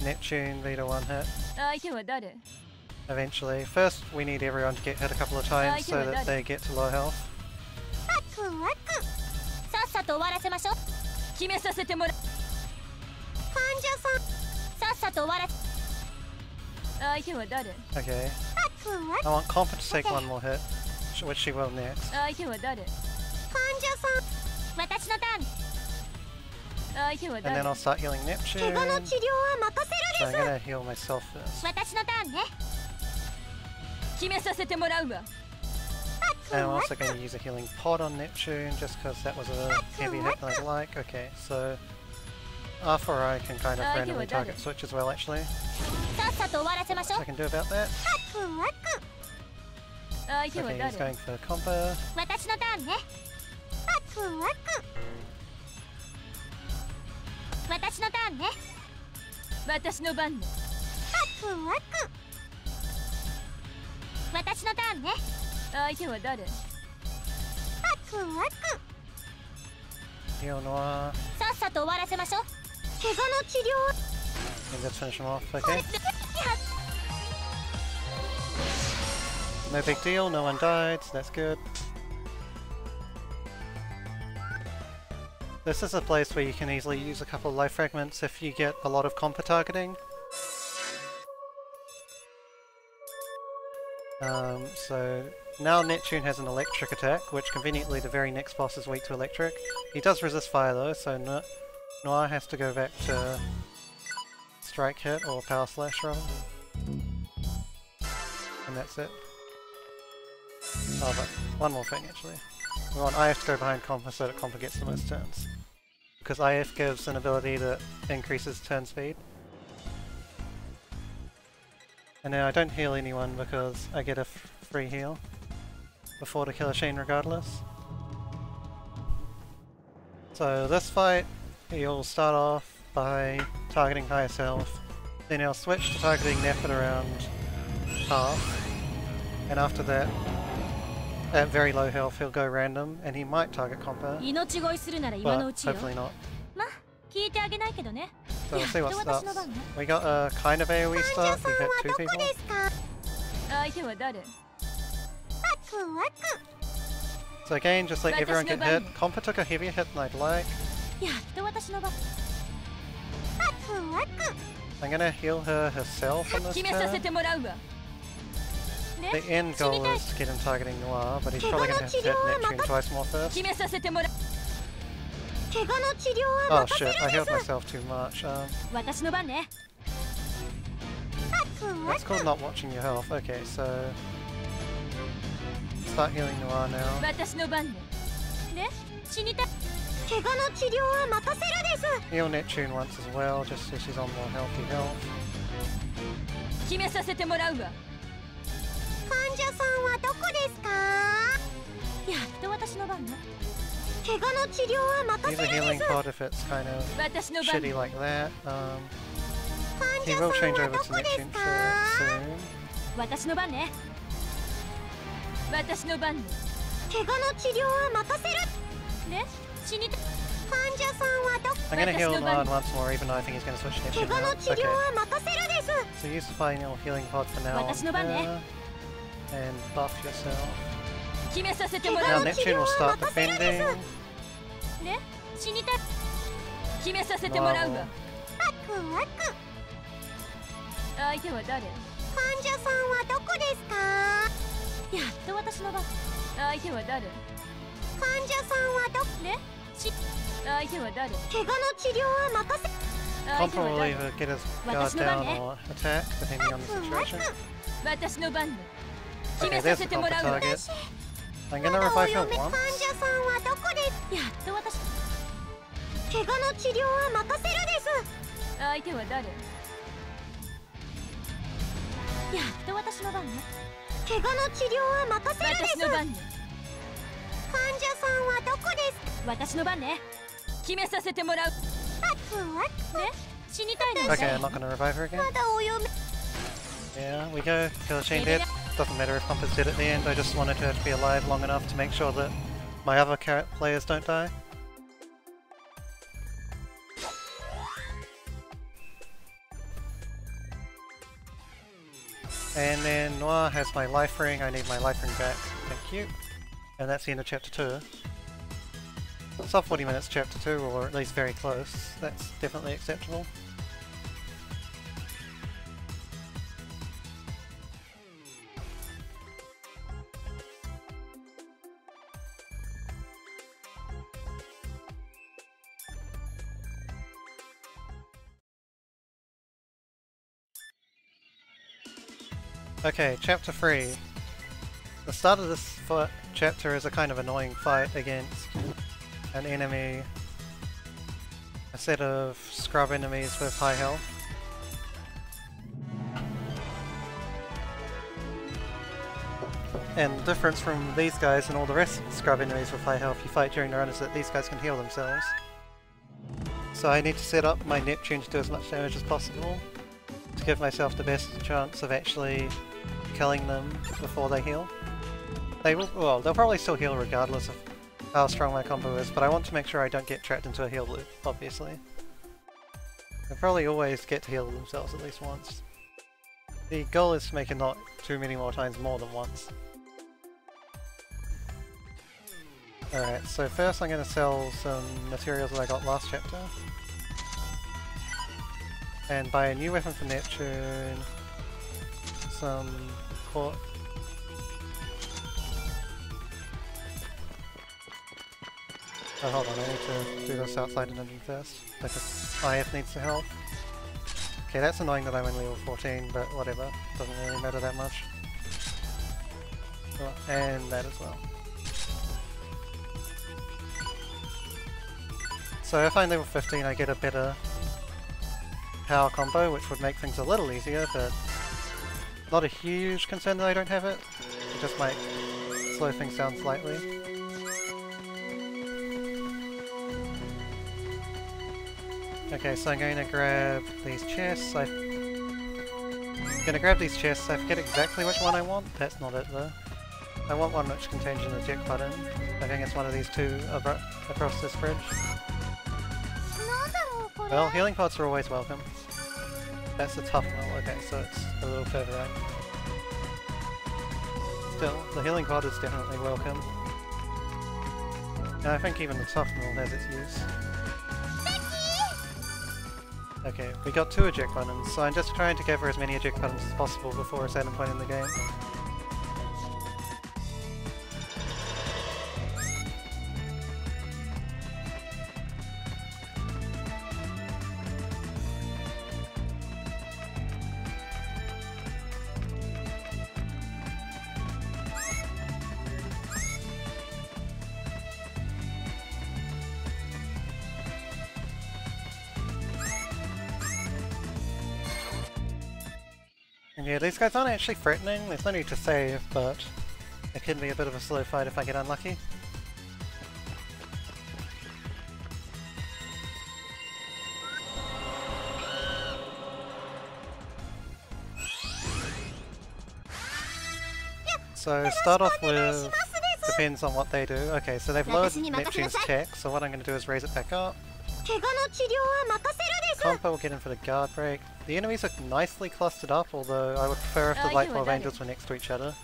Neptune Vita 1 hit. eventually. First, we need everyone to get hit a couple of times so that they get to low health. さっさと終わらせましょう。決めさせてもらう。患者さん、さっさと終わらせ。相手は誰？ Okay. I want Compa to take one more hit, which she will next. 相手は誰？患者さん、私のターン。相手は And 誰？ then I'll start healing Neptune. 怪我の治療は任 So せ I'm るです。 gonna heal myself first. 私のターンね。決めさせてもらうわ。 And I'm also going to use a healing pod on Neptune just because that was a heavy hit that I like. Okay, so after I can kind of randomly target switch as well actually. さっさと終わらせましょ So う I。can do about that. 相手は Okay, 誰？ he's going for Compa. 私のターンね。私のターンね。私の番ね。私のターンね。相手は誰？ Heal Noir. さっさと終わらせましょう。怪我の治療。 And just finish him off, okay. No big deal, no one died, so that's good. This is a place where you can easily use a couple of life fragments if you get a lot of Compa targeting. So now Neptune has an electric attack, which conveniently the very next boss is weak to electric. He does resist fire though, so Noir has to go back to strike hit or power slash rather. And that's it. Oh, but one more thing actually. We want IF to go behind Compa so that Compa gets the most turns. Because IF gives an ability that increases turn speed. And now I don't heal anyone because I get a free heal before the killer chain regardless. So this fight, he'll start off by targeting highest health, then he'll switch to targeting Nep at around half, and after that, at very low health, he'll go random, and he might target Compa, 命乞いするなら今のう but ちよ。 hopefully not. ま、聞いてあげないけどね。 So we'll see what やっと私の starts. 番ね。 We got a kind of AoE start, we hit 2 people. 相手は誰？ So again, just let everyone get hit. Compa took a heavier hit than I'd like. やっと私の番。 I'm gonna heal her herself on this 決めさせ turn. てもらうわ。ね、 The end goal is to get him targeting Noir, but he's probably gonna have to hit Neptune twice more first. 決めさせてもらう。怪我の治療 Oh は任せ shit, I る healed です。 myself too much. 私の番ね。 That's called not watching your health. Okay, so start healing Noir now. 私の番ね。ね、死にたい。怪我の治療は任せるです。 Heal Neptune once as well, just so she's on more healthy health. 決めさせてもらうわ。患者さんはどこですか？やっと私の番ね。怪我の治療は任 Use せ a る healing です。 pod if it's kind of 私の番。 shitty like that. 患 He 者 will さん change は over ど to こです Neptune か？ soon. 私の番ね。私の番ね。怪我の治療は任せる。ね、死にたい。患者さんはどこ？ I'm gonna heal 私の番 Noir once more, even though I think he's gonna switch 怪 Neptune 我 now. の治療 Okay, は任せるです。 so use the final healing pod for now on 私の番ね。 her, and buff yourself. 決めさせても Now らう。 Neptune will start defending. ね、死にたい。決めさせてもらうわ。相手は誰？患者さんはどこですか？やっと私の番。相手は誰？患者さんはどね？相手は誰？怪我の治療は任せ。相手 Compa は will 誰？ either get his guard 私の番 down ね。 or attack, depending on the situation. 私の番ね。決 Okay, めさ there's せ the ても Compa らうわ。 target. I'm gonna revive him 患 once. 者さんはどこです？やっと私。怪我の治療は任せるです。相手は誰？やっと私の番ね。怪我の治療は任せるです。私の番ね。患者さんはどこです？私の番ね。決めさせてもらう。ね、死にたいです。 Okay, I'm not gonna revive her again. まだお嫁。 Yeah, we go. Killer chain dead. Doesn't matter if Compa's dead at the end, I just wanted her to be alive long enough to make sure that my other players don't die. And then Noir has my life ring, I need my life ring back, thank you. And that's the end of chapter 2. It's off 40 minutes chapter 2, or at least very close. That's definitely acceptable. Okay, chapter 3. The start of this chapter is a kind of annoying fight against an enemy, a set of scrub enemies with high health. And the difference from these guys and all the rest of the scrub enemies with high health you fight during the run is that these guys can heal themselves. So I need to set up my Neptune to do as much damage as possible to give myself the best chance of actually killing them before they heal. They will, well, they'll probably still heal regardless of how strong my combo is, but I want to make sure I don't get trapped into a heal loop, obviously. They'll probably always get to heal themselves at least once. The goal is to make it not too many more times more than once. Alright, so first I'm going to sell some materials that I got last chapter. And buy a new weapon for Neptune, some port. Oh, hold on, I need to do this outside an engine first, because IF needs to help. Okay, that's annoying that I'm in level 14, but whatever, doesn't really matter that much. Oh, and that as well. So if I'm level 15 I get a better power combo, which would make things a little easier, but not a huge concern that I don't have it. It just might slow things down slightly. Okay, so I'm going to grab these chests. I'm going to grab these chests. I forget exactly which one I want. That's not it though. I want one which contains an eject button. I think it's one of these two across this bridge. Well, healing pods are always welcome. That's the tough null. Okay, so it's a little further out. Still, the healing pod is definitely welcome. And I think even the tough null has its use. Okay, we got 2 eject buttons, so I'm just trying to gather as many eject buttons as possible before a certain point in the game. Yeah, these guys aren't actually threatening, there's no need to save, but it can be a bit of a slow fight if I get unlucky. So start off with, depends on what they do. Okay, so they've lowered Neptune's tech, so what I'm going to do is raise it back up. Compo will get in for the guard break. The enemies are nicely clustered up, although I would prefer if the Light Bulb Angels were next to each other.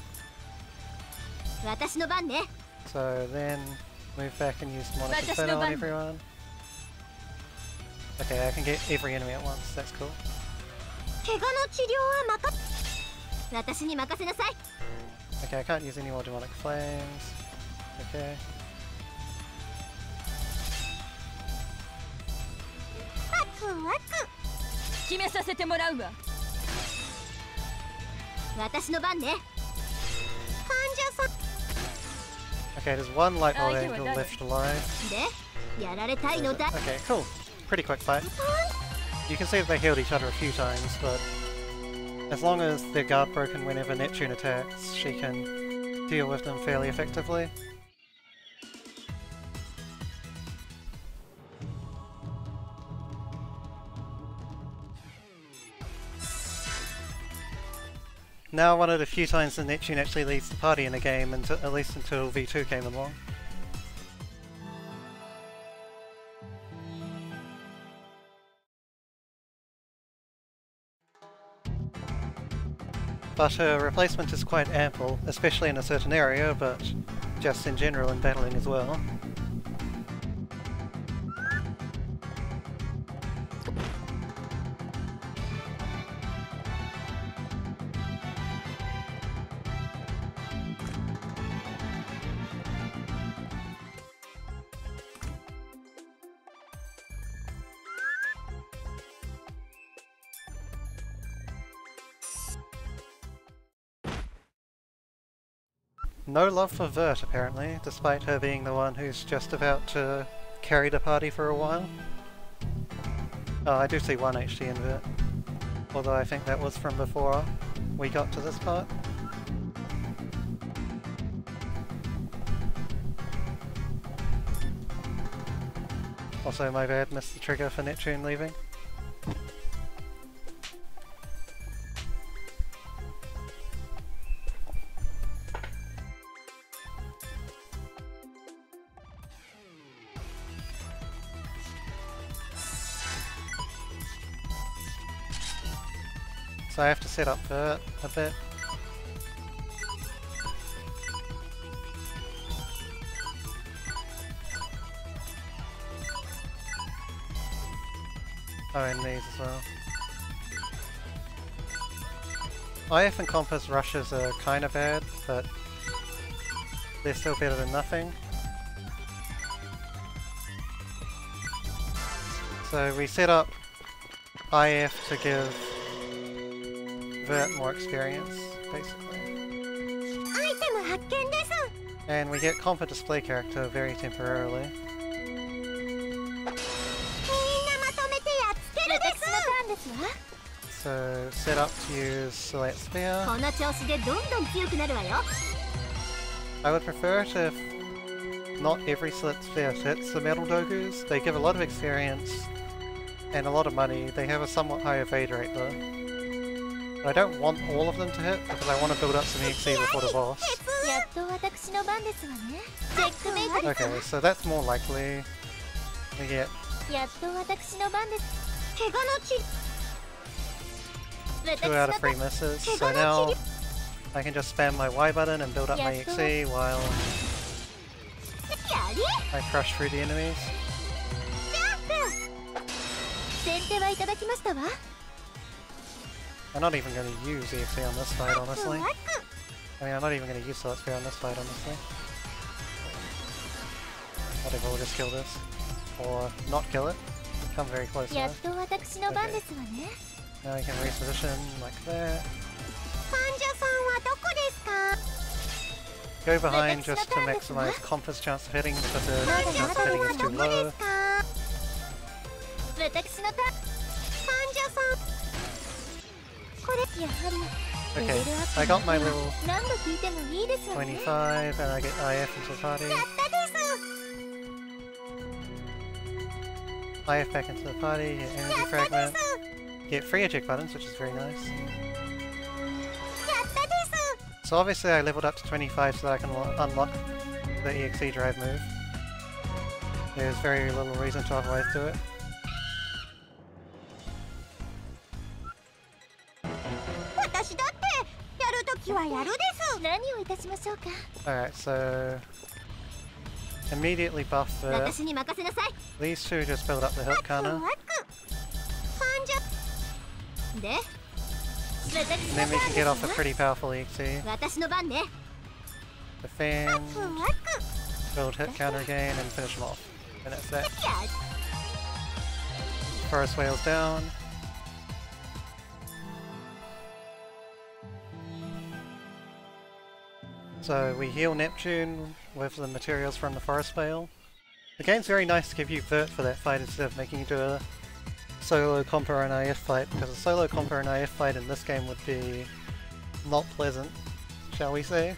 So then move back and use Monarch Inferno on everyone. Okay, I can get every enemy at once, that's cool. Okay, I can't use any more Demonic Flames. Okay. Okay, there's one Light Bulb Angel left alive. Okay, cool. Pretty quick fight. You can see that they healed each other a few times, but as long as they're guard broken whenever Neptune attacks, she can deal with them fairly effectively. Now one of the few times that Neptune actually leads the party in a game, at least until V2 came along. But her replacement is quite ample, especially in a certain area, but just in general in battling as well. No love for Vert, apparently, despite her being the one who's just about to carry the party for a while. Oh, I do see one HDN Vert, although I think that was from before we got to this part. Also, my bad, missed the trigger for Neptune leaving. So I have to set up Vert a bit. Oh, and these as well. IF and Compass rushes are kinda bad, but they're still better than nothing. So we set up IF to give Vert more experience, basically. And we get Compa display character very temporarily. So set up to use Select Spear. I would prefer it if not every Select Spear hits the Metal Dogus. They give a lot of experience and a lot of money. They have a somewhat higher evade rate though. I don't want all of them to hit because I want to build up some EXE before the boss. Okay, so that's more likely. We get 2 out of 3 misses, so now I can just spam my Y button and build up my EXE while I crush through the enemies. I'm not even going to use EXE on this fight, honestly. I mean, I'm not even going to use Select Spear on this fight, honestly. Whatever, we'll just kill this. Or not kill it. Come very close though. Okay. Now we can reposition like that. Go behind just to maximize Compa's chance of hitting because the chance of hitting is too low. Okay, I got my level 25 and I get IF into the party. IF back into the party, get energy fragment, get free eject buttons, which is very nice. So obviously I leveled up to 25 so that I can unlock the EXE drive move. There's very little reason to otherwise do it. Alright, so immediately buff the... These two just build up the hilt counter. And then we can get off a pretty powerful EXE. Defend, build hit counter again, and finish them off. And that's that. Forest Whale's down. So we heal Neptune with the materials from the Forest Whale. The game's very nice to give you Vert for that fight instead of making you do a solo Compa and IF fight, because a solo Compa and IF fight in this game would be not pleasant, shall we say.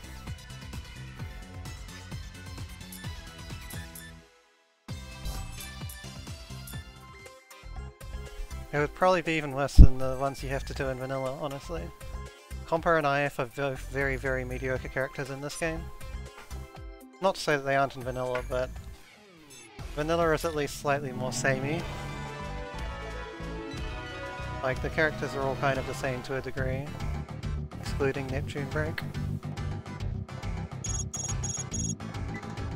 It would probably be even worse than the ones you have to do in vanilla, honestly. Compa and IF are both very, very mediocre characters in this game. Not to say that they aren't in vanilla, but vanilla is at least slightly more samey. Like, the characters are all kind of the same to a degree. excluding Neptune break.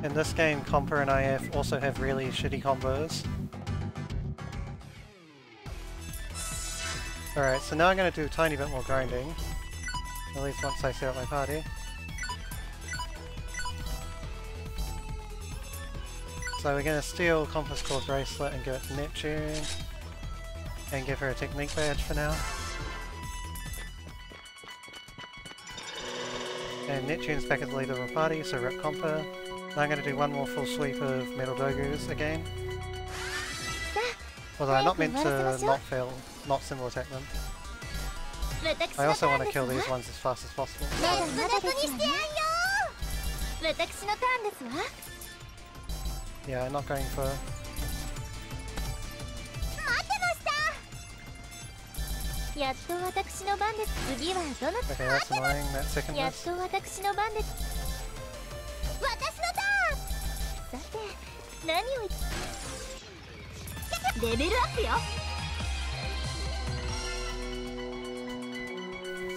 In this game, Compa and IF also have really shitty combos. Alright, so now I'm going to do a tiny bit more grinding. At least once I set up my party. So we're going to steal Compass Core Bracelet and give it to Neptune. And give her a technique badge for now. And Neptune's back at the leader of the party, so rip Compa. Now I'm going to do one more full sweep of Metal Dogus again. Although I'm not meant to not symbol attack them. I also want to kill these ones as fast as possible. Yeah, I'm not going for... Okay, that's annoying, that second miss.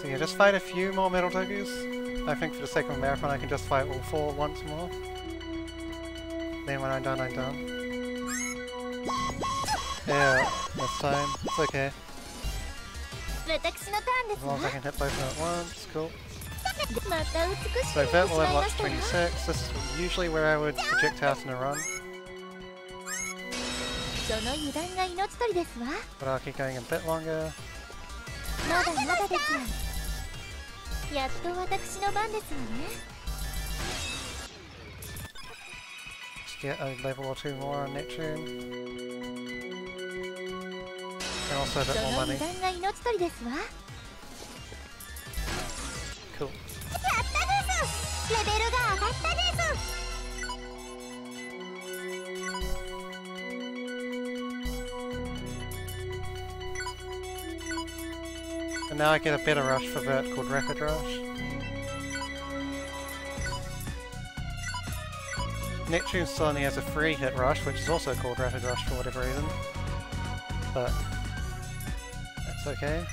So yeah, just fight a few more Metal Dogus. I think for the sake of a marathon I can just fight all 4 once more. Then when I'm done, I'm done. Yeah, this time. It's okay. As long as I can hit both of them at once, cool. So Vert will level up to 26, this is usually where I would projectile in a run. But I'll keep going a bit longer. Just get a level or 2 more on Neptune. And also a bit more money. Cool. And now I get a better rush for Vert called Rapid Rush. Neptune still only has a free hit rush, which is also called Rapid Rush for whatever reason. But that's okay.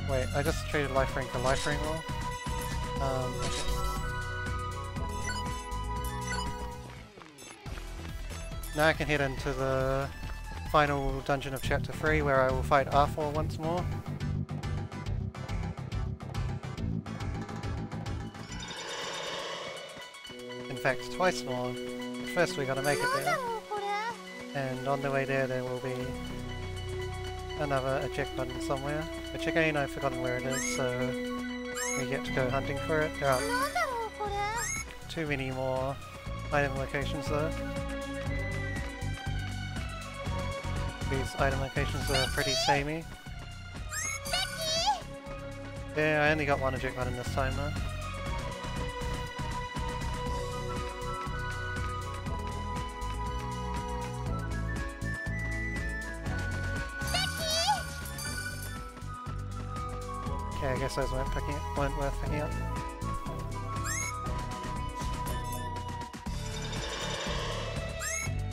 Wait, I just traded Life Ring for Life Ring roll. Okay. Now I can head into the final dungeon of Chapter 3 where I will fight R4 once more. In fact, twice more. But first we gotta make it there. And on the way there, there will be another eject button somewhere. Which again, I've forgotten where it is, so we get to go hunting for it. There aren't too many more item locations though. These item locations are pretty samey. Yeah, I only got one eject button this time though. Okay, I guess those weren't worth picking up.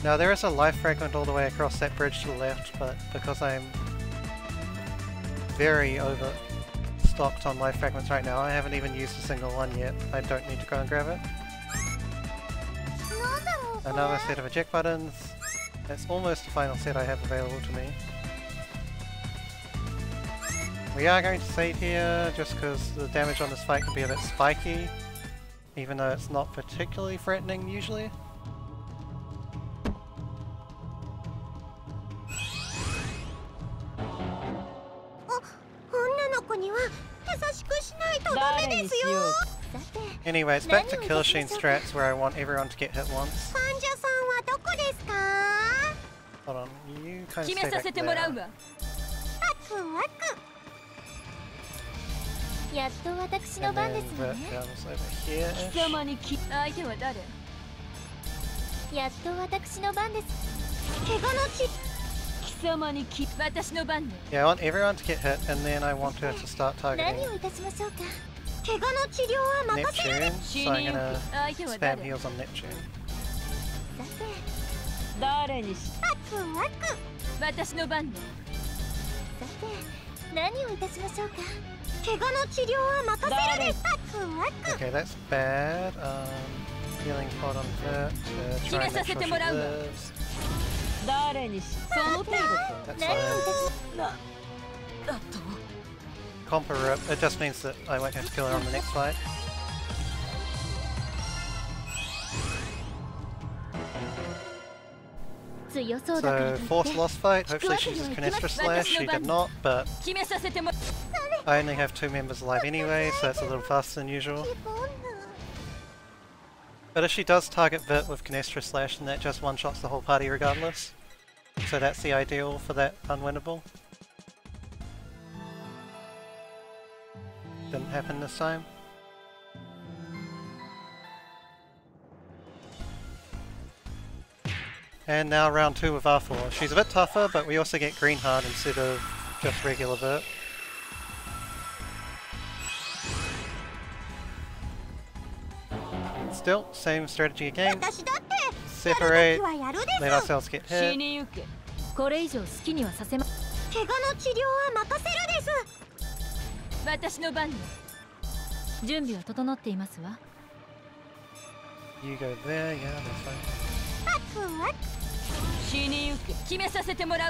Now there is a life fragment all the way across that bridge to the left, but because I'm very overstocked on life fragments right now, I haven't even used a single one yet. I don't need to go and grab it. Another set of eject buttons. That's almost the final set I have available to me. We are going to save here, just because the damage on this fight can be a bit spiky, even though it's not particularly threatening usually. Anyway, it's back to Kill Sheen strats where I want everyone to get hit once. Hold on, you kind of stay back there. And then Vert comes over here-ish. Yeah, I want everyone to get hit, and then I want her to start targeting Neptune, so I'm gonna spam heals on Neptune. Okay, that's bad. Healing pod on Vert. Try and make sure she lives. That's fine. Compa rip. It just means that I won't have to kill her on the next fight. So, force lost fight. Hopefully she uses Canestra Slash. She did not, but I only have 2 members alive anyway, so it's a little faster than usual. But if she does target Vit with Canestra Slash, then that just one-shots the whole party regardless. So that's the ideal for that unwinnable. Didn't happen this time. And now round 2 with R4. She's a bit tougher, but we also get Green Heart instead of just regular Vit. Still, same strategy again. Separate, let ourselves get hit. You go there, yeah, that's fine.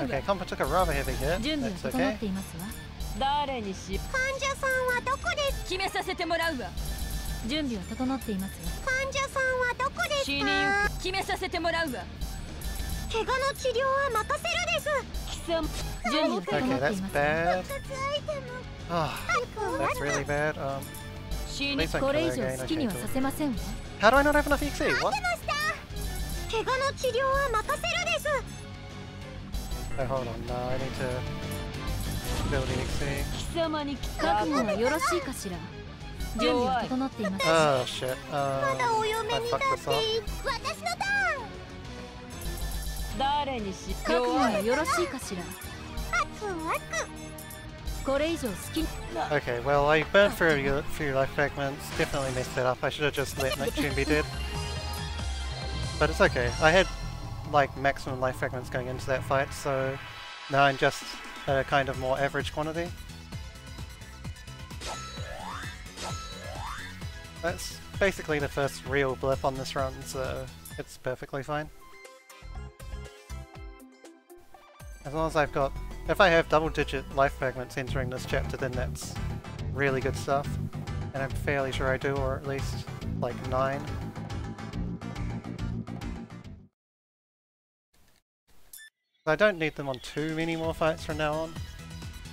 Okay, Compa took a rather heavy hit, that's okay. Okay, that's bad. Oh, that's really bad. Please don't kill her again, I can't do it. How do I not have enough XE? What? Oh, hold on, no, I need to build EXE. Oh shit, I fucked this up. Okay, well I burned through a few life fragments, definitely messed that up. I should have just let Neptune be dead. But it's okay, I had like maximum life fragments going into that fight, so now I'm just at a kind of more average quantity. That's basically the first real blip on this run, so it's perfectly fine. As long as I've got... if I have double-digit life fragments entering this chapter, then that's really good stuff. And I'm fairly sure I do, or at least like 9. I don't need them on too many more fights from now on.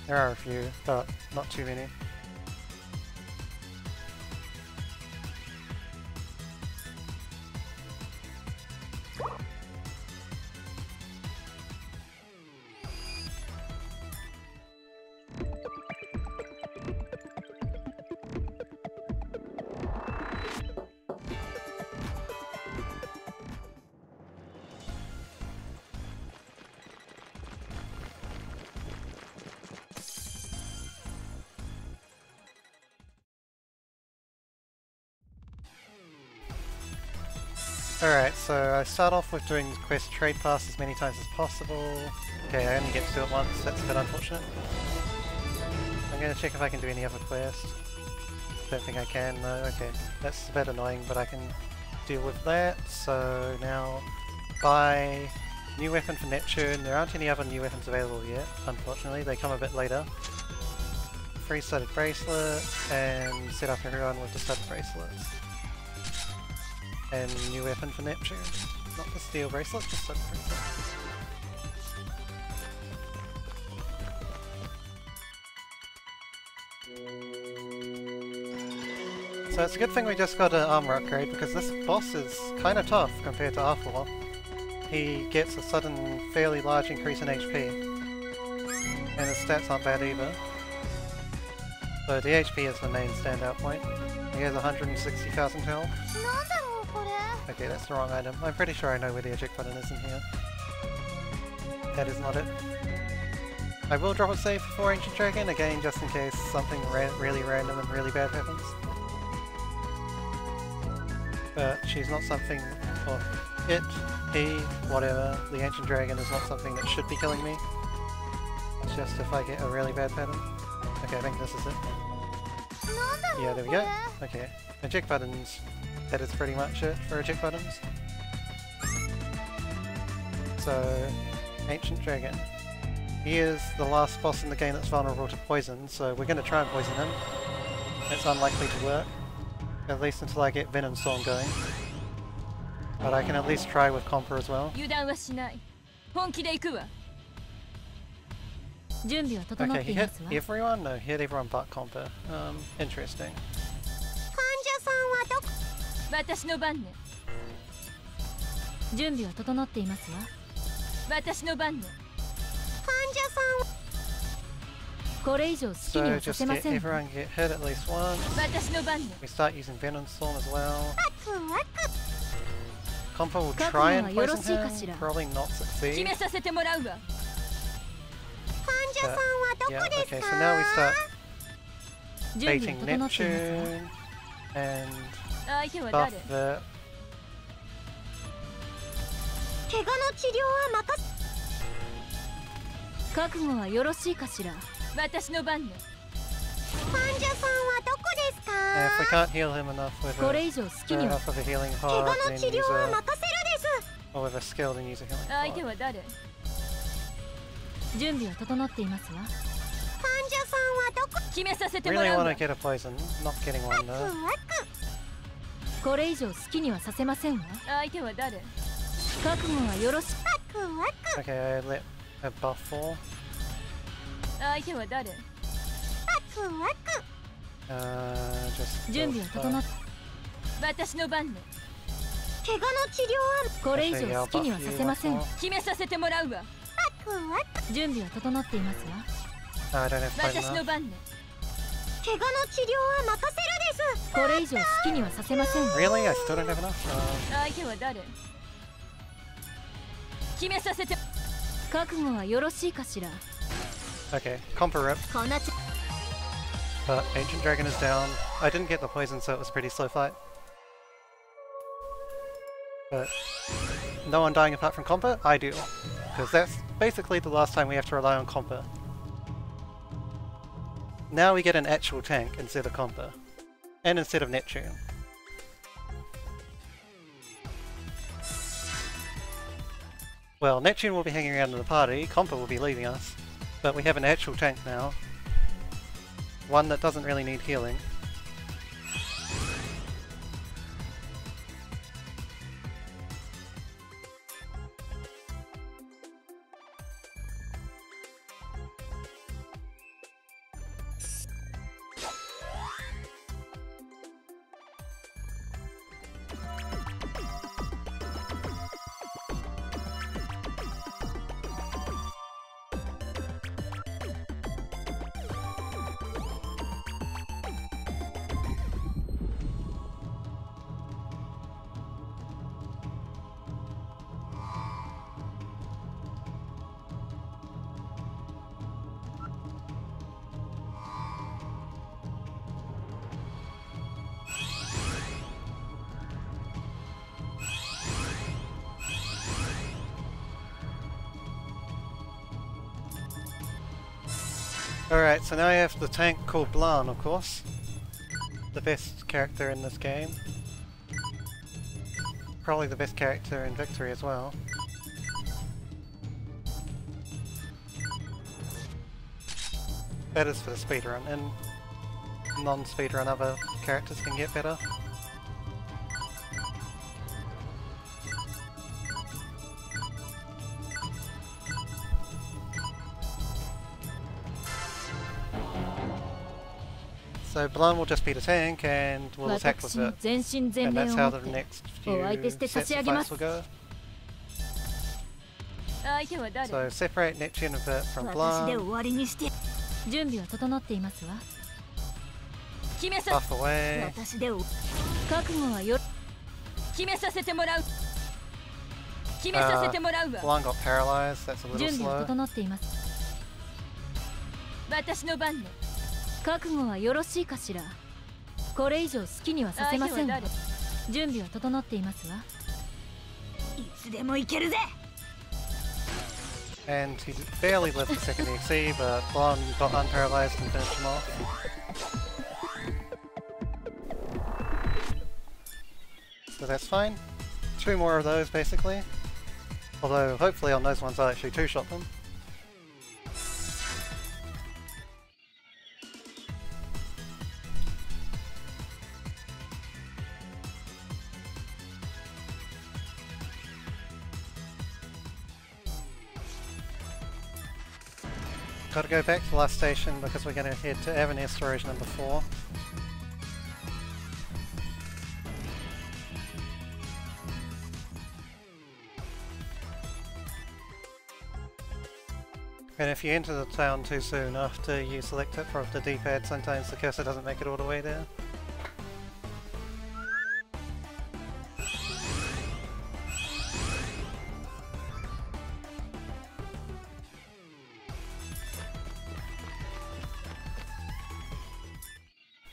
There are a few, but not too many. Alright, so I start off with doing the quest trade pass as many times as possible. Okay, I only get to do it once, that's a bit unfortunate. I'm gonna check if I can do any other quest. Don't think I can, no, okay. That's a bit annoying, but I can deal with that. So now, buy new weapon for Neptune. There aren't any other new weapons available yet, unfortunately, they come a bit later. Free studded bracelet, and set up everyone with the studded bracelets. And new weapon for Neptune. Not the steel bracelet, just studded bracelet. So it's a good thing we just got an armor upgrade, because this boss is kind of tough compared to R4. He gets a sudden, fairly large increase in HP. And his stats aren't bad either. So the HP is the main standout point. He has 160,000 health. Okay, that's the wrong item. I'm pretty sure I know where the eject button is in here. That is not it. I will drop a save for Ancient Dragon, again just in case something really random and really bad happens. But she's not something, or it, he, whatever, the Ancient Dragon is not something that should be killing me. It's just if I get a really bad pattern. Okay, I think this is it. Yeah, there we go. Okay, eject buttons. That is pretty much it for eject buttons. So, Ancient Dragon. He is the last boss in the game that's vulnerable to poison, so we're going to try and poison him. It's unlikely to work, at least until I get Venom Storm going. But I can at least try with Compa as well. Okay, he hit everyone? No, he hit everyone but Compa. Interesting. So just get everyone get hit at least once. We start using Venom Storm as well. Compa will try and poison him, probably not succeed. Yeah, okay, so now we start baiting Neptune and buff the... If we can't heal him enough with enough of a healing pod, then use a... or with a skill, then use a healing pod. Really want to get a poison, not getting one though. Okay, I let a buff fall. Just actually, I'll buff you once more. I don't have quite enough. Really? I still don't have enough? Okay, Compa rip. But Ancient Dragon is down. I didn't get the poison, so it was a pretty slow fight. But no one dying apart from Compa? I do. Because that's basically the last time we have to rely on Compa. Now we get an actual tank instead of Compa. And instead of Neptune. Well, Neptune will be hanging around in the party, Compa will be leaving us. But we have an actual tank now. One that doesn't really need healing. Alright, so now I have the tank called Blanc, of course. The best character in this game. Probably the best character in Victory as well. That is for the speedrun, and non-speedrun other characters can get better. So Blanc will just be the tank and we'll attack with it. And that's how the next few sets of fights will go. So separate Neptune a bit from Blanc. Buff away. Blanc got paralyzed, that's a little slow. And he barely lived the second EXE, but Blonde got unparalysed and finished him off. So that's fine. 2 more of those basically. Although hopefully on those ones I'll actually 2-shot them. Gotta go back to the last station because we're gonna head to Avenir storage number 4. And if you enter the town too soon after you select it from the D-pad, sometimes the cursor doesn't make it all the way there.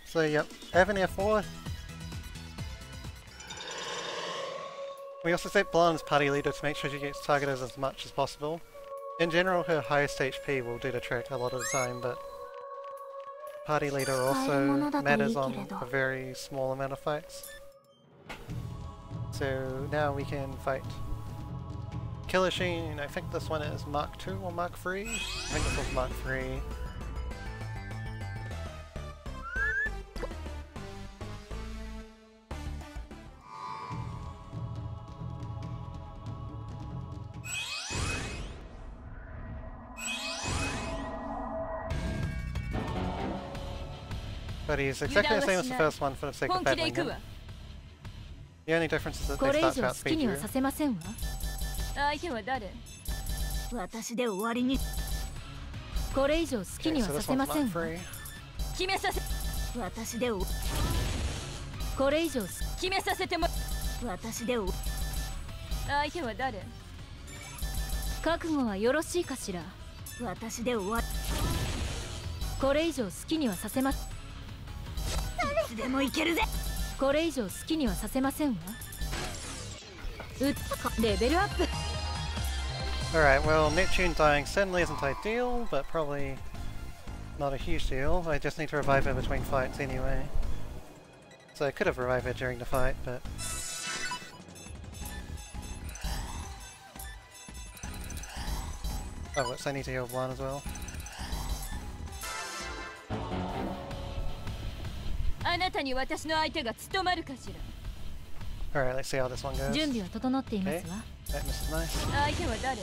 So yep, Avenir 4. We also set Blonde as party leader to make sure she gets targeted as much as possible. In general, her highest HP will do the trick a lot of the time, but party leader also matters on a very small amount of fights. So now we can fight Killasheen. I think this one is Mark 2 or Mark 3? I think this one's Mark 3. But he's exactly the same as the first one for the sake of battling him. The only difference is that they start to outspeed you. Okay, so this one's Mark 3. Alright, well, Neptune dying suddenly isn't ideal, but probably not a huge deal. I just need to revive her between fights anyway. So I could have revived her during the fight, but... Oh, whoops, I need to heal Blonde as well. Alright, let's see how this one goes. Okay, that misses nice. Whatever.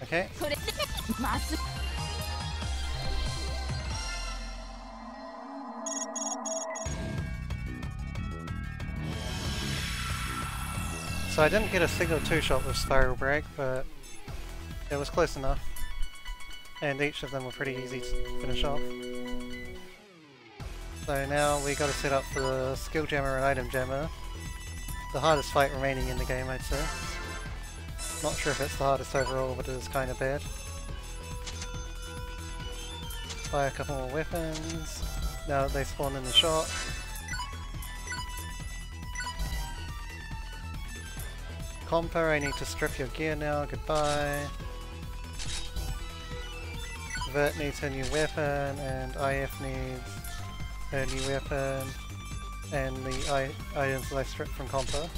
Okay. So I didn't get a single 2-shot with Spiral Break, but it was close enough. And each of them were pretty easy to finish off. So now we gotta set up for the Skill Jammer and Item Jammer. The hardest fight remaining in the game, I'd say. Not sure if it's the hardest overall, but it is kinda bad. Buy a couple more weapons, now that they spawn in the shop. Compo, I need to strip your gear now, goodbye. Vert needs a new weapon, and IF needs a new weapon, and the items that I stripped from Compo.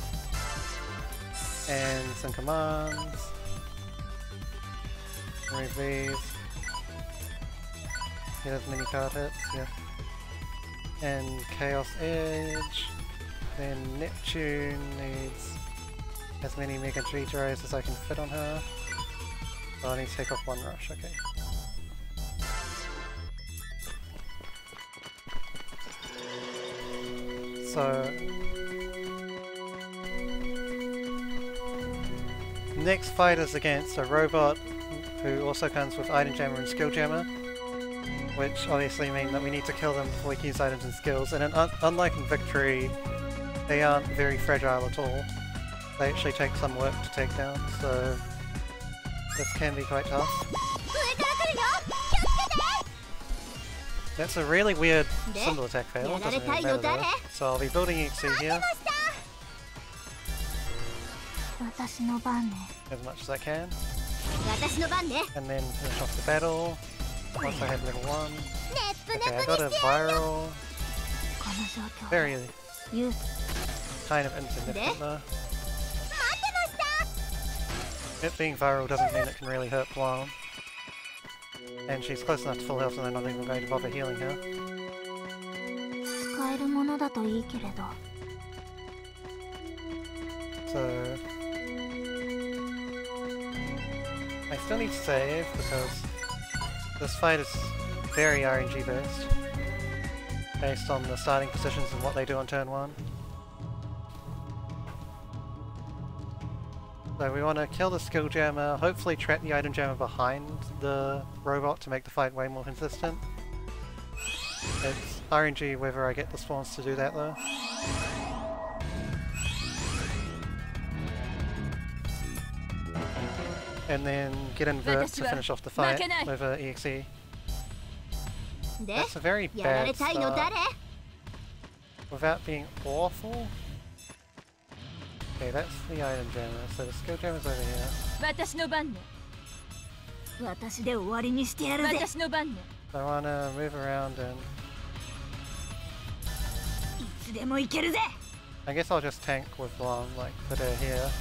And some commands. Remove these. He has mini card hits, yeah. And Chaos Edge. Then Neptune needs as many Mega G drives as I can fit on her. Oh, I need to take off one rush, okay. So... next fight is against a robot who also comes with Item Jammer and Skill Jammer. which obviously mean that we need to kill them before we can use items and skills, and unlike in Victory, they aren't very fragile at all. They actually take some work to take down, so this can be quite tough. That's a really weird symbol attack fail, it doesn't really matter though. So I'll be building EXE here as much as I can, and then finish off the battle once I have level 1. Okay, I got a viral, very kind of insignificant though. It being viral doesn't mean it can really hurt Blonde. And she's close enough to full health and I'm not even going to bother healing her. So... I still need to save because this fight is very RNG based, based on the starting positions and what they do on turn 1. So we want to kill the skill jammer, hopefully trap the item jammer behind the robot to make the fight way more consistent. It's RNG whether I get the spawns to do that though. And then get invert to finish off the fight with an EXE. That's a very bad start. Without being awful. Okay, that's the item jammer, so the skill jammer's over here. So I wanna move around and... I guess I'll just tank with Blonde, like put her here.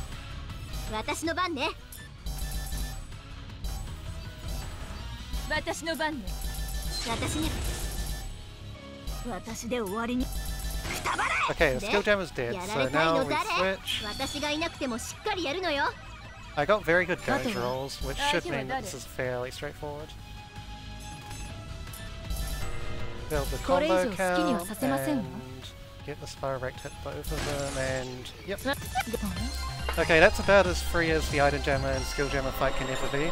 Okay, the skill jammer's dead, so now we switch. I got very good gauge rolls, which should mean that this is fairly straightforward. Build the combo count and get the Spiral Break to hit both of them, and yep. Okay, that's about as free as the item jammer and skill jammer fight can ever be.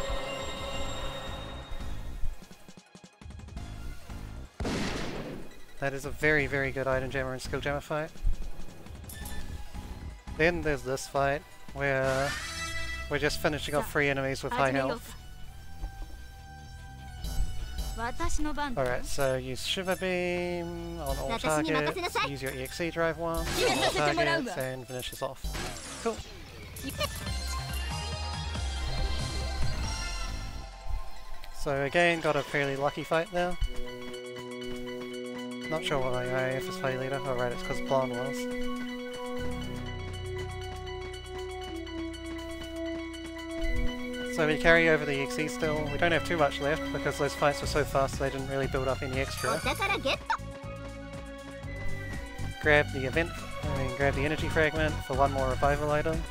That is a very, very good item jammer and skill jammer fight. Then there's this fight, where we're just finishing off 3 enemies with high health. Alright, so use Shiver Beam on all targets, use your EXE drive once on all targets, and finish this off. Cool. So again, got a fairly lucky fight there. Not sure why IF is play leader. Oh right, it's because Blonde was. So we carry over the EXE still. We don't have too much left because those fights were so fast they didn't really build up any extra. Grab the grab the energy fragment for 1 more revival item.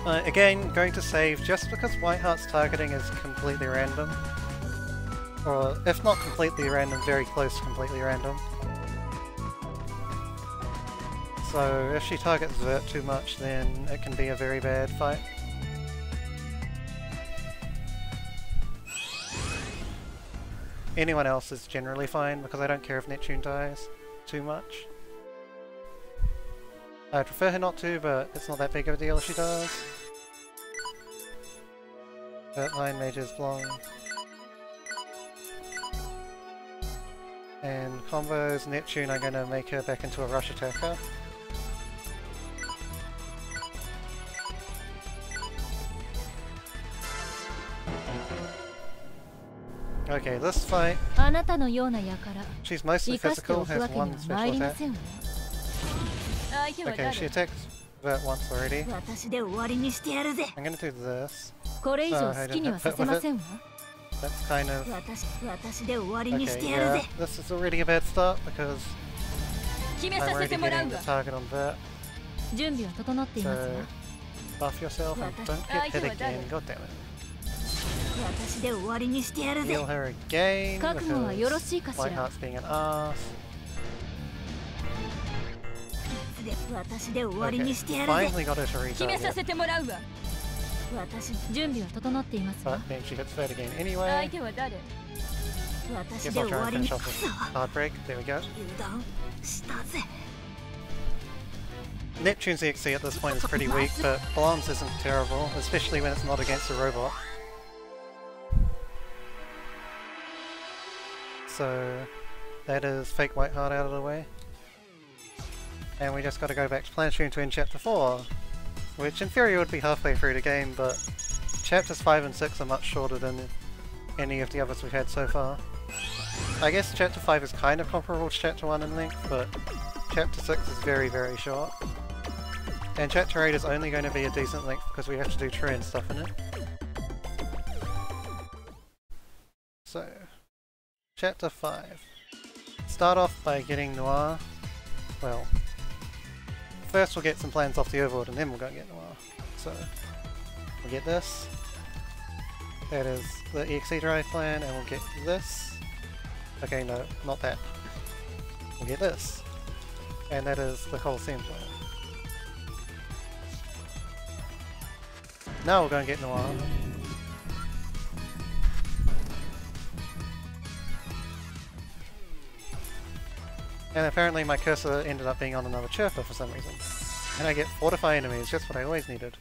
Again, going to save just because Whiteheart's targeting is completely random. Or, if not completely random, very close to completely random. So, if she targets Vert too much, then it can be a very bad fight. Anyone else is generally fine, because I don't care if Neptune dies too much. I'd prefer her not to, but it's not that big of a deal if she does. Vert line mages Blonde. And combos Neptune, I'm gonna make her back into a rush attacker. Okay, this fight, she's mostly physical, has 1 special attack. Okay, she attacked Vert once already. I'm gonna do this. I didn't hit Vert with it. That's kind of... Okay, yeah, this is already a bad start because I'm already hitting the target on Vert. So, buff yourself and don't get hit again, god damn it. Heal her again because Whiteheart's being an arse. finally got her to restart here. 準備は整っています But then she gets third again anyway. 相手は誰 Guess I'll try and finish off with hard break. There we go. Neptune's EXC at this point is pretty weak, but Blonde's isn't terrible, especially when it's not against a robot. So that is Fake White Heart out of the way. And we just gotta go back to Planetary to end Chapter 4, which in theory would be halfway through the game, but Chapters 5 and 6 are much shorter than any of the others we've had so far. I guess Chapter 5 is kind of comparable to Chapter 1 in length, but Chapter 6 is very, very short. And Chapter 8 is only going to be a decent length because we have to do tree and stuff in it. So, Chapter 5. Start off by getting Noir. Well, first we'll get some plans off the overworld and then we'll go and get Noir. So, we'll get this. That is the EXE drive plan, and we'll get this. Okay, no, not that. We'll get this. And that is the Coliseum plan. Now we'll go and get Noir. And apparently my cursor ended up being on another chirper for some reason. And I get Fortify enemies, just what I always needed.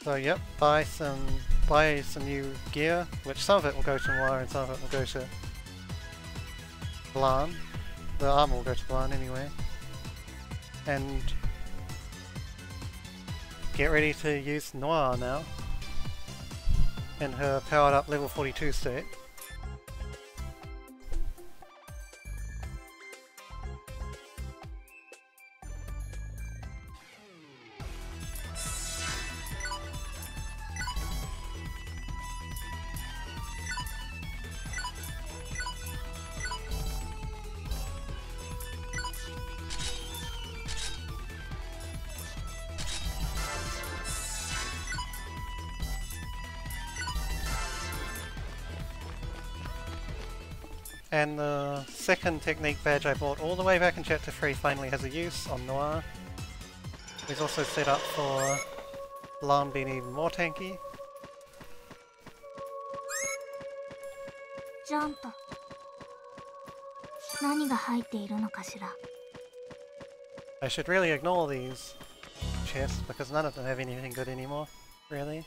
So yep, buy some new gear, which some of it will go to Noir and some of it will go to Blanc. The armor will go to Blanc anyway. And get ready to use Noir now in her powered up level 42 state. And the second technique badge I bought all the way back in Chapter 3 finally has a use on Noir. He's also set up for Blanc being even more tanky. I should really ignore these chests because none of them have anything good anymore, really.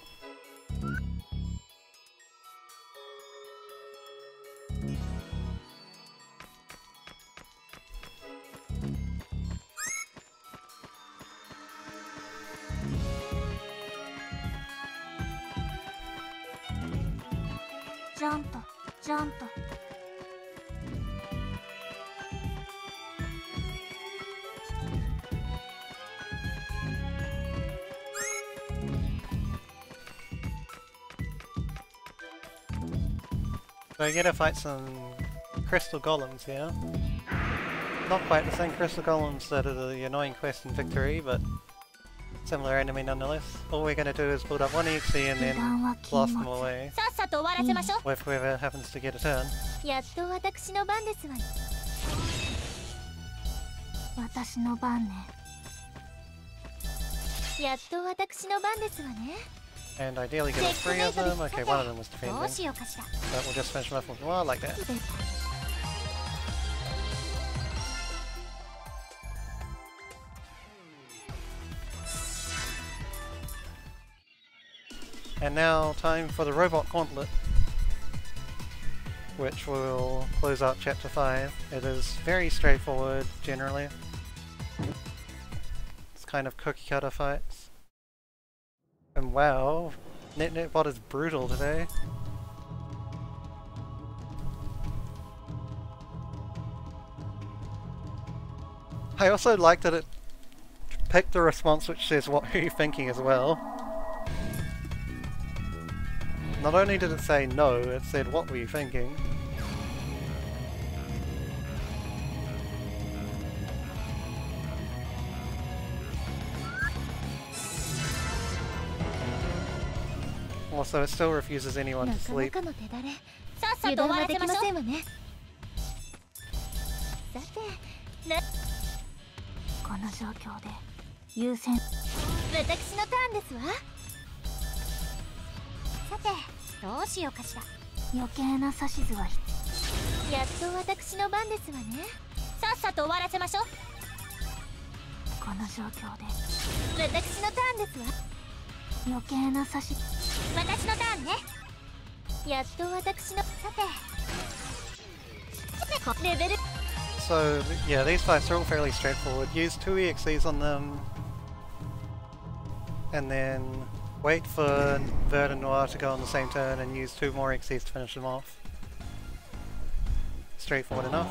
So I get to fight some crystal golems here. Not quite the same crystal golems that are the annoying quest in Victory, but similar enemy nonetheless. All we're going to do is build up one EXE and then blast them away with whoever happens to get a turn. And ideally get all three of them. Okay, one of them was defending. But we'll just finish them off with Noir like that. And now time for the Robot Gauntlet, which will close out Chapter 5. It is very straightforward generally. It's kind of cookie cutter fights. And wow, NetNetBot is brutal today. I also like that it picked the response which says what are you thinking as well. Not only did it say no, it said what were you thinking. Also, it still refuses anyone to sleep. さっさと終わらせましょう。さて、ね、この状況で優先。私のターンですわ。さて、どうしようかしら。余計な指図はやっと私の番ですわね。さっさと終わらせましょう。この状況で私のターンですわ。余計な指図。私のターンね。やっと私のさて。レベル。So yeah, these fights are all fairly straightforward. Use 2 EXEs on them, and then wait for Vert and Noir to go on the same turn and use 2 more EXEs to finish them off. Straightforward enough.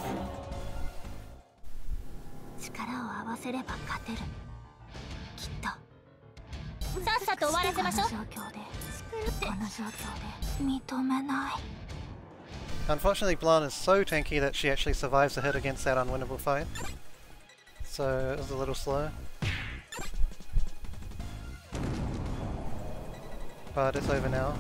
力を合わせれば勝てる。きっと。さっさと終わらせましょう。この状況で認めない。Unfortunately, Blanc is so tanky that she actually survives a hit against that unwinnable fight. So it was a little slow. But it's over now.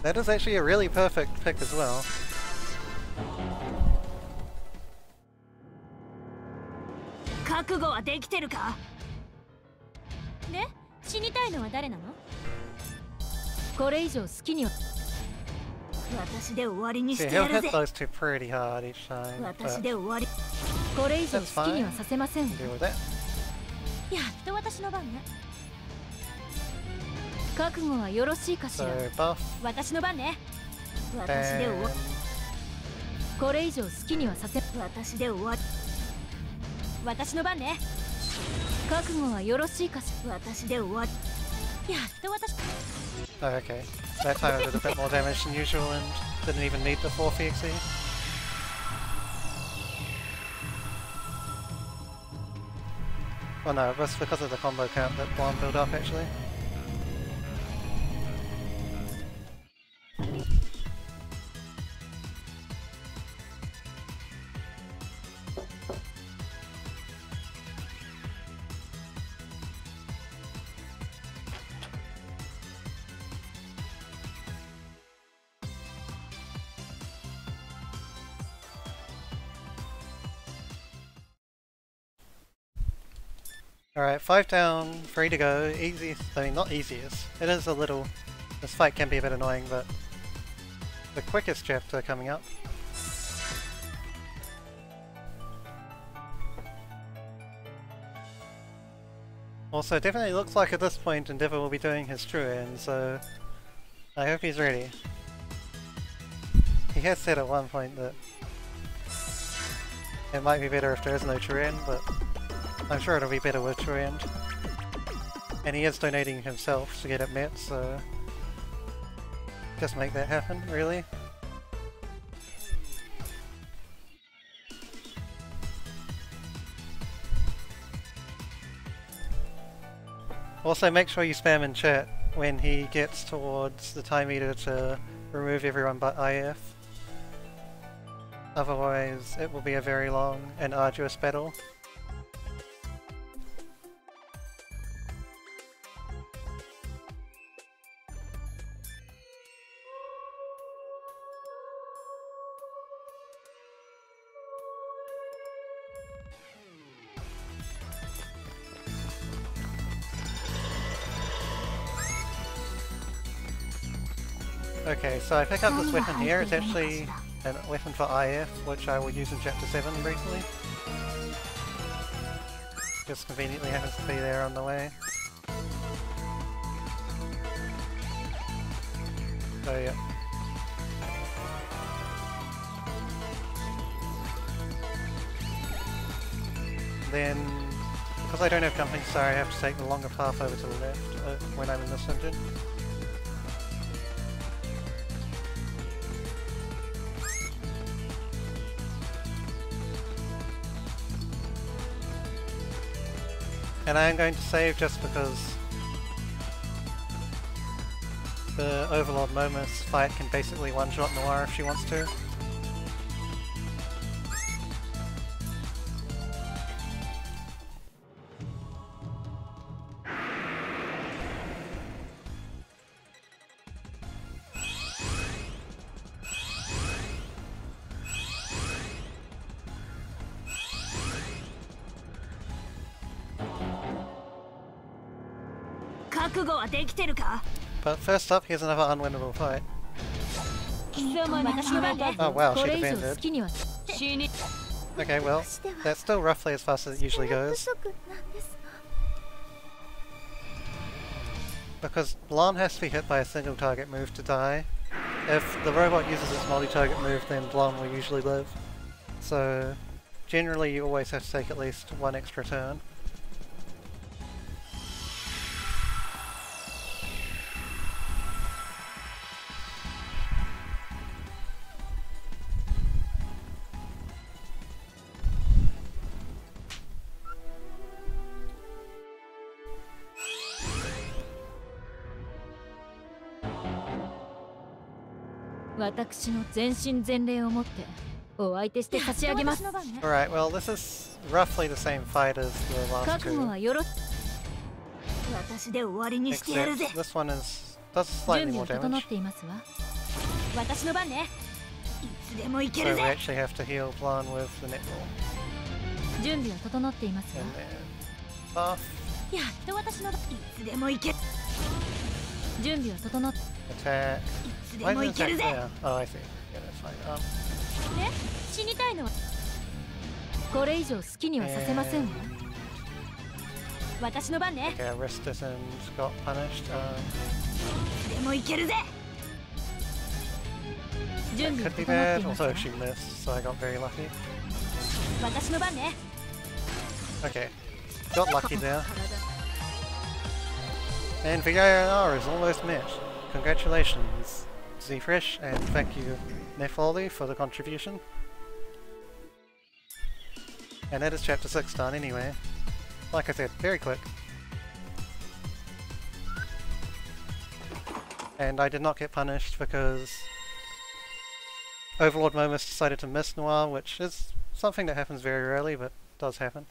That is actually a really perfect pick as well. 覚悟はできてるか？で、死にたいのは誰なの？これ以上好きには私で終わりにしてやるぜ。He'll hit those two pretty hard each time. 私で終わり。これ以上好きにはさせません。Deal with that. やっと私の番ね。覚悟はよろしいかしら。So buff. 私の番ね。私で終わり。これ以上好きにはさせ。私で終わり。私の番ね。覚悟はよろしいかしら。私で終わり。やっと私。Oh, okay. That time I did a bit more damage than usual and didn't even need the 4th EXE. Well no, it was because of the combo count that Blanc built up actually. Alright, 5 down, free to go, easiest, I mean not easiest, it is a little, this fight can be a bit annoying, but the quickest chapter coming up. Also, it definitely looks like at this point Endeavour will be doing his true end, so I hope he's ready. He has said at one point that it might be better if there is no true end, but I'm sure it'll be better with true end. And he is donating himself to get it met, so just make that happen, really. Also make sure you spam in chat when he gets towards the time meter to remove everyone but IF. Otherwise it will be a very long and arduous battle. Okay, so I pick up this weapon here, it's actually a weapon for IF, which I will use in Chapter 7 briefly. Just conveniently happens to be there on the way. So yeah. Then Because I don't have company star, I have to take the longer path over to the left when I'm in this dungeon. And I am going to save just because the Overlord Momus fight can basically one-shot Noir if she wants to. But first up, here's another unwinnable fight. Oh wow, she defended. Okay, well, that's still roughly as fast as it usually goes. Because Blanc has to be hit by a single target move to die. If the robot uses its multi-target move, then Blanc will usually live. So, generally you always have to take at least one extra turn. Alright, well this is roughly the same fight as the last two. Except this one does slightly more damage. So we actually have to heal Blanc with the netball. And then buff. Attack. Why is it attack there? Oh, I see. Yeah, that's fine. Okay, Aristus and got punished. That could be bad, although she missed, so I got very lucky. Okay, got lucky there. And VIR is almost met. Congratulations, Zfresh, and thank you, Nefoli, for the contribution. And that is chapter 6 done anyway. Like I said, very quick. And I did not get punished because Overlord Momus decided to miss Noir, which is something that happens very rarely, but does happen.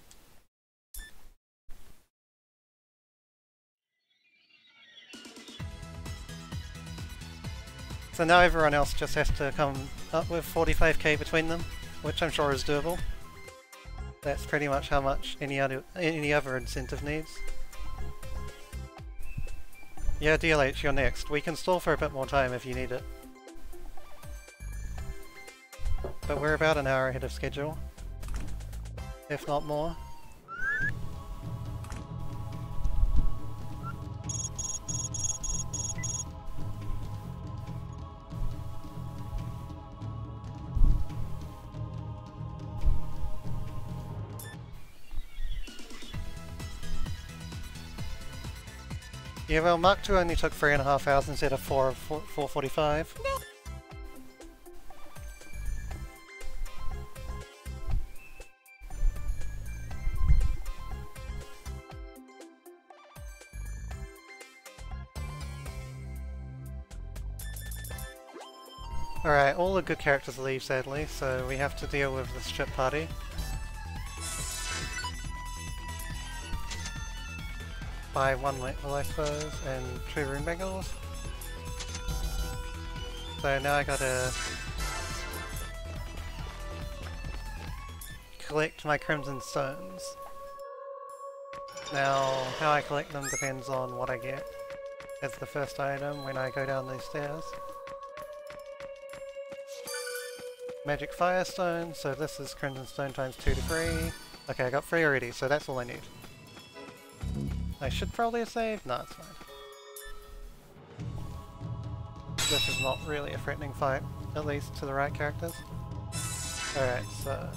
So now everyone else just has to come up with 45k between them, which I'm sure is doable. That's pretty much how much any other incentive needs. Yeah, DLH, you're next. We can stall for a bit more time if you need it. But we're about an hour ahead of schedule, if not more. Yeah, well, Mark 2 only took 3.5 hours instead of 4:45. Alright, all the good characters leave sadly, so we have to deal with this ship party. By one level, I suppose, and 2 rune bangles. So now I gotta collect my crimson stones. Now, how I collect them depends on what I get as the first item when I go down these stairs. Magic Firestone, so this is Crimson Stone times 2 to 3. Okay, I got 3 already, so that's all I need. I should probably have saved? No, it's fine. This is not really a threatening fight, at least to the right characters. Alright, so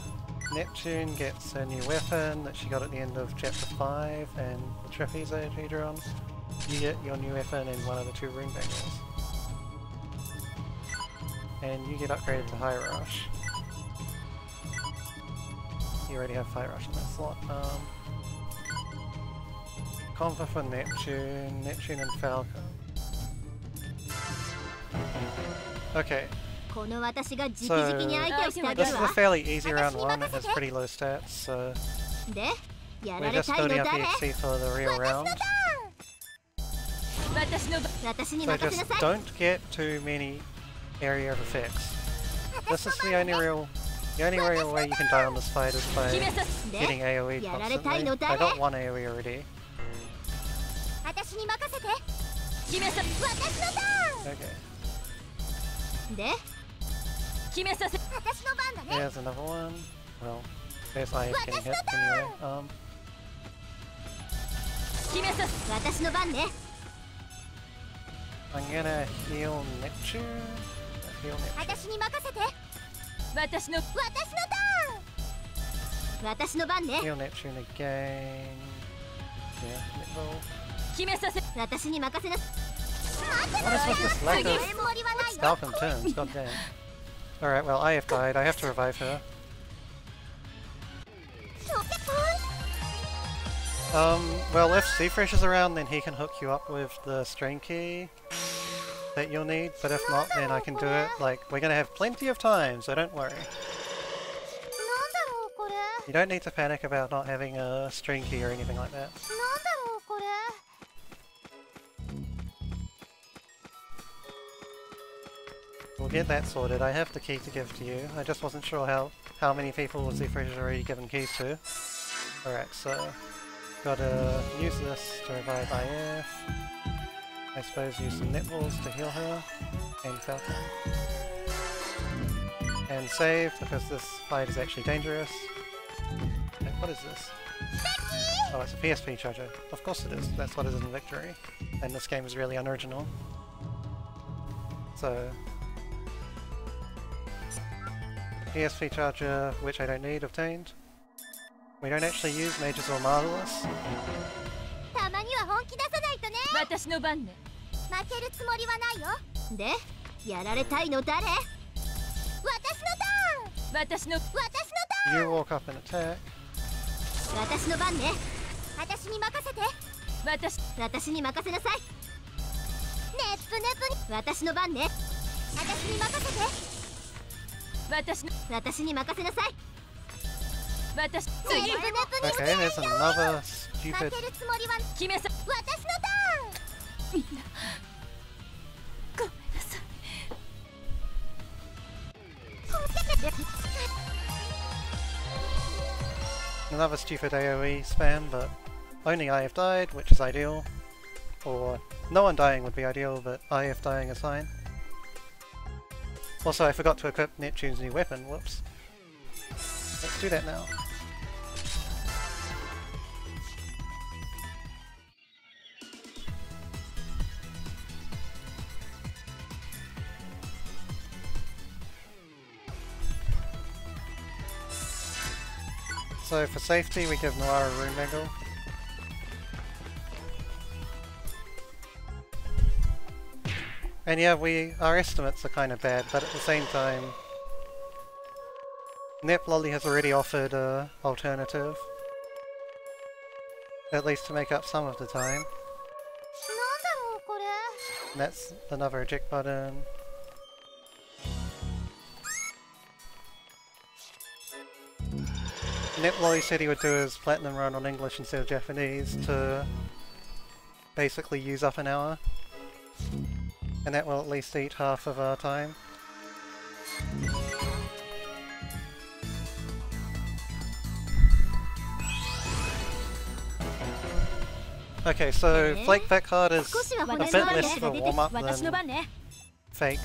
Neptune gets a new weapon that she got at the end of Chapter 5, and the trapeze AOG drawn. You get your new weapon in one of the 2 rune bangles. And you get upgraded to High Rush. You already have High Rush in that slot. Conva for Neptune, Neptune and Falcon. Okay. So, this is a fairly easy round 1, it has pretty low stats, so we're just building up EXP for the real round. So just don't get too many area of effects. This is the only real way you can die on this fight is by getting AoE constantly. I got 1 AoE already. Okay. There's another one. Well, there's IF getting hit anyway. I'm gonna heal Neptune. Heal Neptune again. Yeah, Netball. What is with this lack of Falcon turns? God damn. Alright, well, IF died. I have to revive her. Well, if Seafresh is around, then he can hook you up with the strain key that you'll need, but if not, then I can do it. Like, we're gonna have plenty of time, so don't worry. You don't need to panic about not having a strain key or anything like that. We'll get that sorted. I have the key to give to you. I just wasn't sure how many people Seafresh has already given keys to. Alright, so gotta use this to revive IF. I suppose use some netballs to heal her, and Falcon. And save, because this fight is actually dangerous. And what is this? Oh, it's a PSP charger. Of course it is, that's what it is in Victory. And this game is really unoriginal. So, PSP charger, which I don't need, obtained. We don't actually use Mages or Marvelous. You walk up and attack. Okay, there's another stupid... Another stupid AoE spam, but only IF died, which is ideal. Or no one dying would be ideal, but IF dying is fine. Also, I forgot to equip Neptune's new weapon, whoops. Let's do that now. So for safety we give Noara a rune mangle. And yeah, our estimates are kind of bad, but at the same time Neplolly has already offered an alternative. At least to make up some of the time. And that's another eject button. Neplolly said he would do his platinum run on English instead of Japanese to basically use up an hour. And that will at least eat half of our time. Okay, so Flake Back Hard is a bit less of a warm-up than Fake.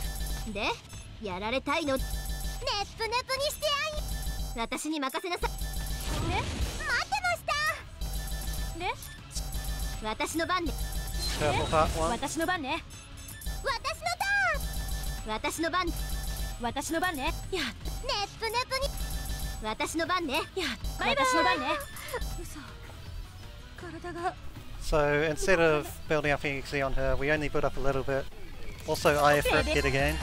Purple Part 1. 私の番ね。いや、私の番ね。 So instead of building up EXE on her, we only build up a little bit. Also IF for hit again.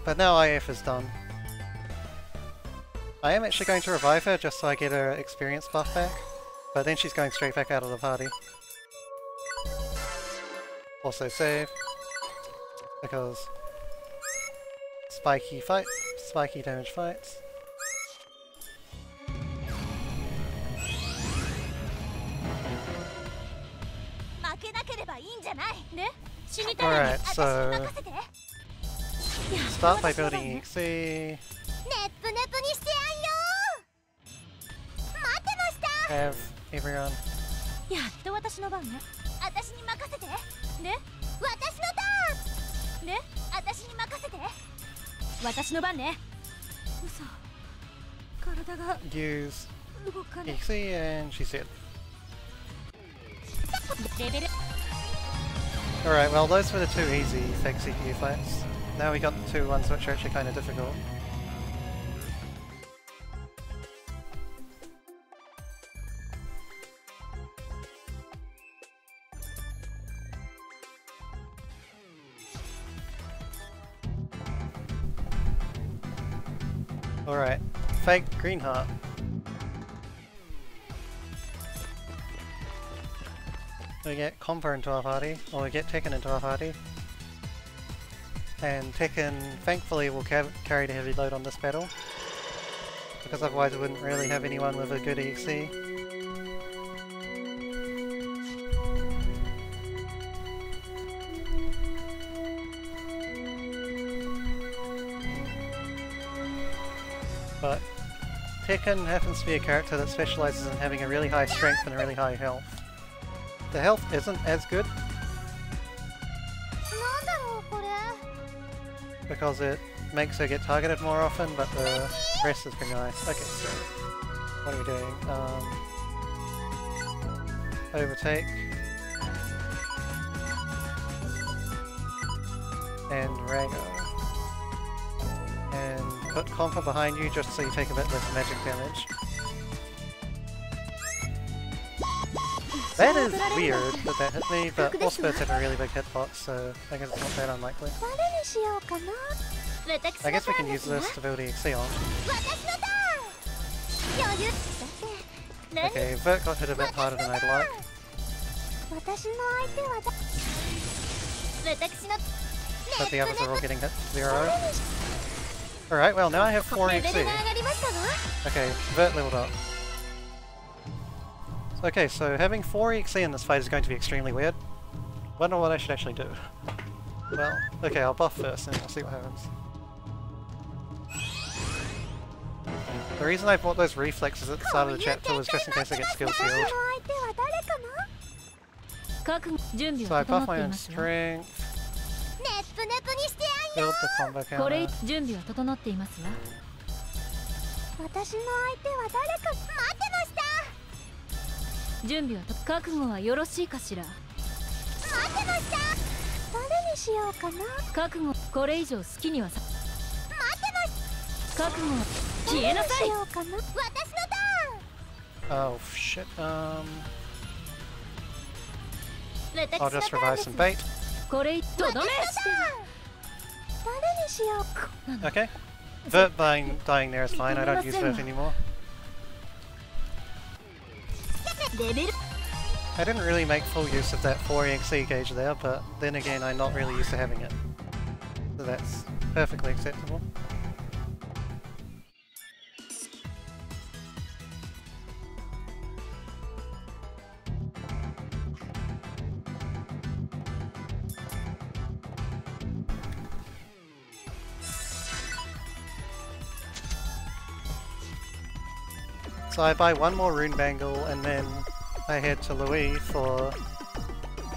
But now IF is done. I am actually going to revive her just so I get her experience buff back, but then she's going straight back out of the party. Also save, because spiky damage fights. Alright, so start by building EXE. Have everyone. Use EXE and she's dead. Alright, well those were the two easy fake CPU fights. Now we got the two ones which are actually kind of difficult. Alright, fake green heart. We get Combo into our party, or we get Tekken into our party. And Tekken, thankfully, will carry the heavy load on this battle, because otherwise we wouldn't really have anyone with a good EXE. But Tekken happens to be a character that specializes in having a really high strength and a really high health. The health isn't as good because it makes her get targeted more often, but the rest is pretty nice. Okay, so what are we doing? Overtake and Rago. And put Compa behind you just so you take a bit less magic damage. That is weird that that hit me, but all spirits have a really big hitbox, so I guess it's not that unlikely. I guess we can use this to build EXE on. Okay, Vert got hit a bit harder than I'd like. But the others are all getting hit 0. Alright, well now I have 4 EXE. Okay, Vert leveled up. Okay, so having 4 EXE in this fight is going to be extremely weird. Wonder what I should actually do. Well, okay, I'll buff first and we'll see what happens. The reason I bought those reflexes at the start of the chapter was just in case I get skill sealed. So I buff my own strength. Build the combo counter. Oh shit, I'll just revive some bait. Okay. Vert dying there is fine, I don't use Vert anymore. I didn't really make full use of that 4 EXE gauge there, but then again I'm not really used to having it. So that's perfectly acceptable. So I buy one more rune bangle and then I head to Louis for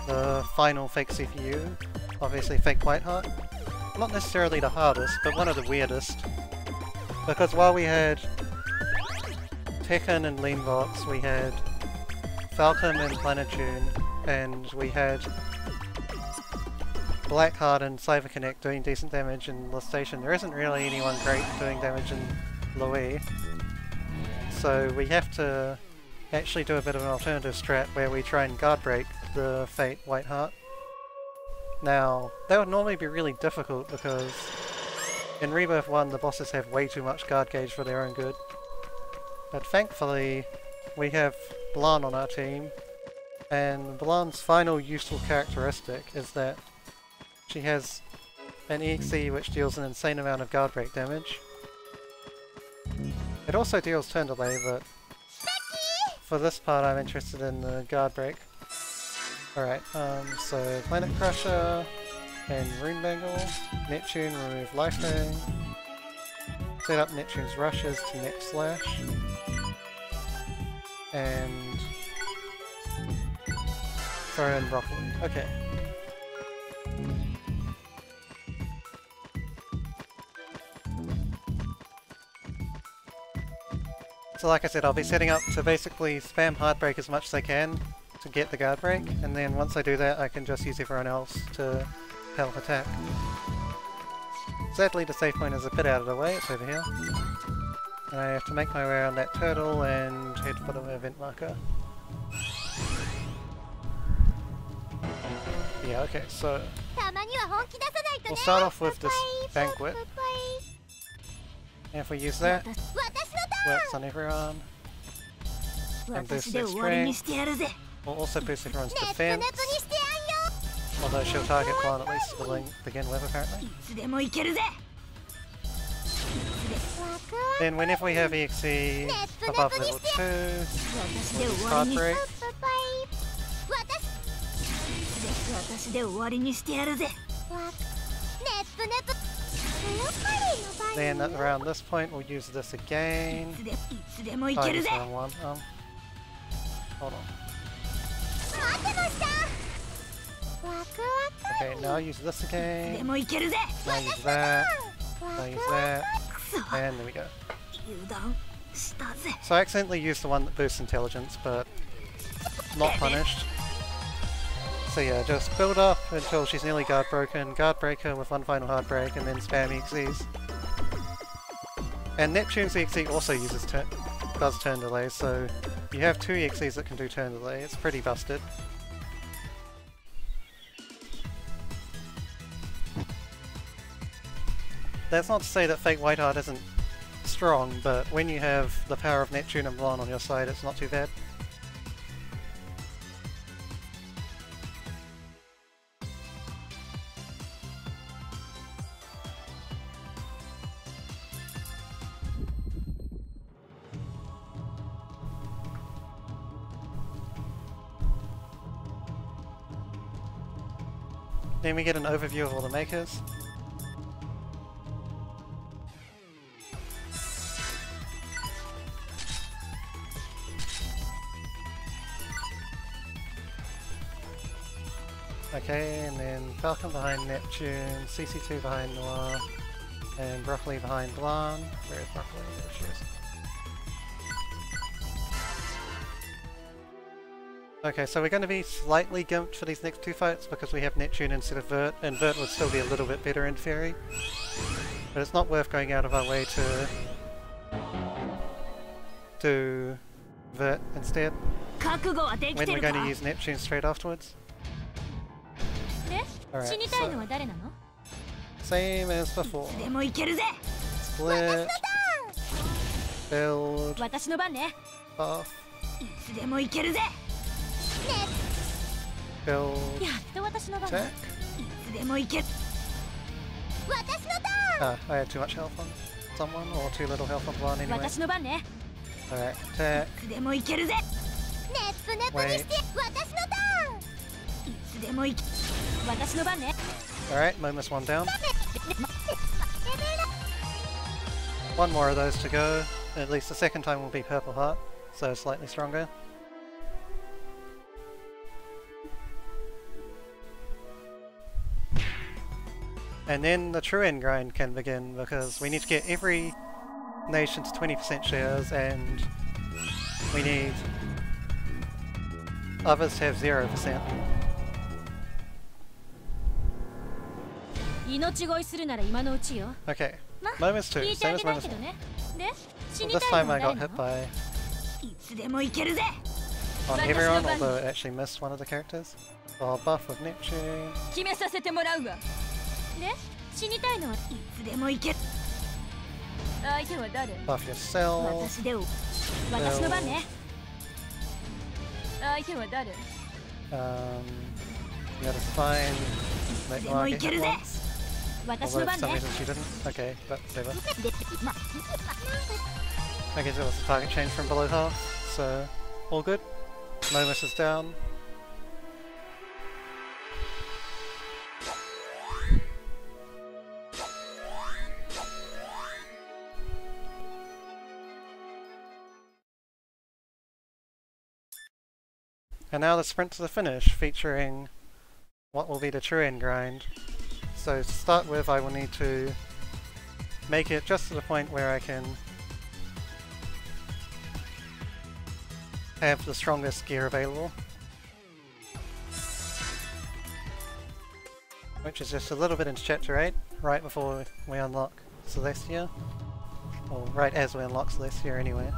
the final fake CPU, obviously fake Whiteheart. Not necessarily the hardest, but one of the weirdest. Because while we had Tekken and Leanvox, we had Falcon and Planetune, and we had Blackheart and CyberConnect doing decent damage in the station, there isn't really anyone great doing damage in Louis. So we have to actually do a bit of an alternative strat where we try and guard break the Fate Whiteheart. Now, that would normally be really difficult because in Rebirth 1 the bosses have way too much guard gauge for their own good. But thankfully we have Blanc on our team, and Blanc's final useful characteristic is that she has an EXE which deals an insane amount of guard break damage. It also deals turn delay, but for this part I'm interested in the guard break. Alright, so Planet Crusher and Rune Bangle, Neptune, remove Lifestyle, set up Neptune's rushes to Neck Slash, and throw in Broccoli. Okay. So like I said, I'll be setting up to basically spam Heartbreak as much as I can to get the guard break, and then once I do that I can just use everyone else to help attack. Sadly the save point is a bit out of the way, it's over here. And I have to make my way around that turtle and head for the event marker. Yeah, okay, so we'll start off with this banquet. And if we use that, works on everyone. And boost their strength. We'll also boost everyone's defense. Although she'll target one at least to begin with, apparently. Then whenever we have EXE above level 2, we'll use Heartbreak. Then around this point we'll use this again. Oh, I used the wrong one. Hold on. Okay, now use this again. Now use that. Now use that. And there we go. So I accidentally used the one that boosts intelligence, but not punished. So yeah, just build up until she's nearly guard broken, guard break her with one final hard break, and then spam EXEs. And Neptune's EXE also does turn delay, so you have 2 EXEs that can do turn delay. It's pretty busted. That's not to say that Fate Whiteheart isn't strong, but when you have the power of Neptune and Blanc on your side, it's not too bad. Then we get an overview of all the makers. Okay, and then Falcon behind Neptune, CC2 behind Noir, and Broccoli behind Blanc. Where is Broccoli? There she is. Okay, so we're going to be slightly gimped for these next 2 fights because we have Neptune instead of Vert, and Vert would still be a little bit better in theory. But it's not worth going out of our way to do Vert instead when we're going to use Neptune straight afterwards. Alright, so same as before. Split, build, buff, build, attack. Ah, I had too much health on someone, or too little health on one anyway. Alright, attack. Wait. Alright, Momus 1 down. One more of those to go. At least the second time will be Purple Heart, so slightly stronger. And then the true end grind can begin, because we need to get every nation to 20% shares, and we need others to have 0%. Okay, Momus 2, same as Momus 1. Well, this time I got hit by on everyone, although it actually missed one of the characters. Oh, buff with Neptune. Buff yourself. You gotta find Magmar get hit once. Although for some reason she didn't. Okay, but whatever. Okay, so it was a target change from below half, so all good. Momus is down. And now the sprint to the finish, featuring what will be the true end grind. So to start with, I will need to make it just to the point where I can have the strongest gear available. Which is just a little bit into Chapter 8, right before we unlock Celestia. Or right as we unlock Celestia anyway.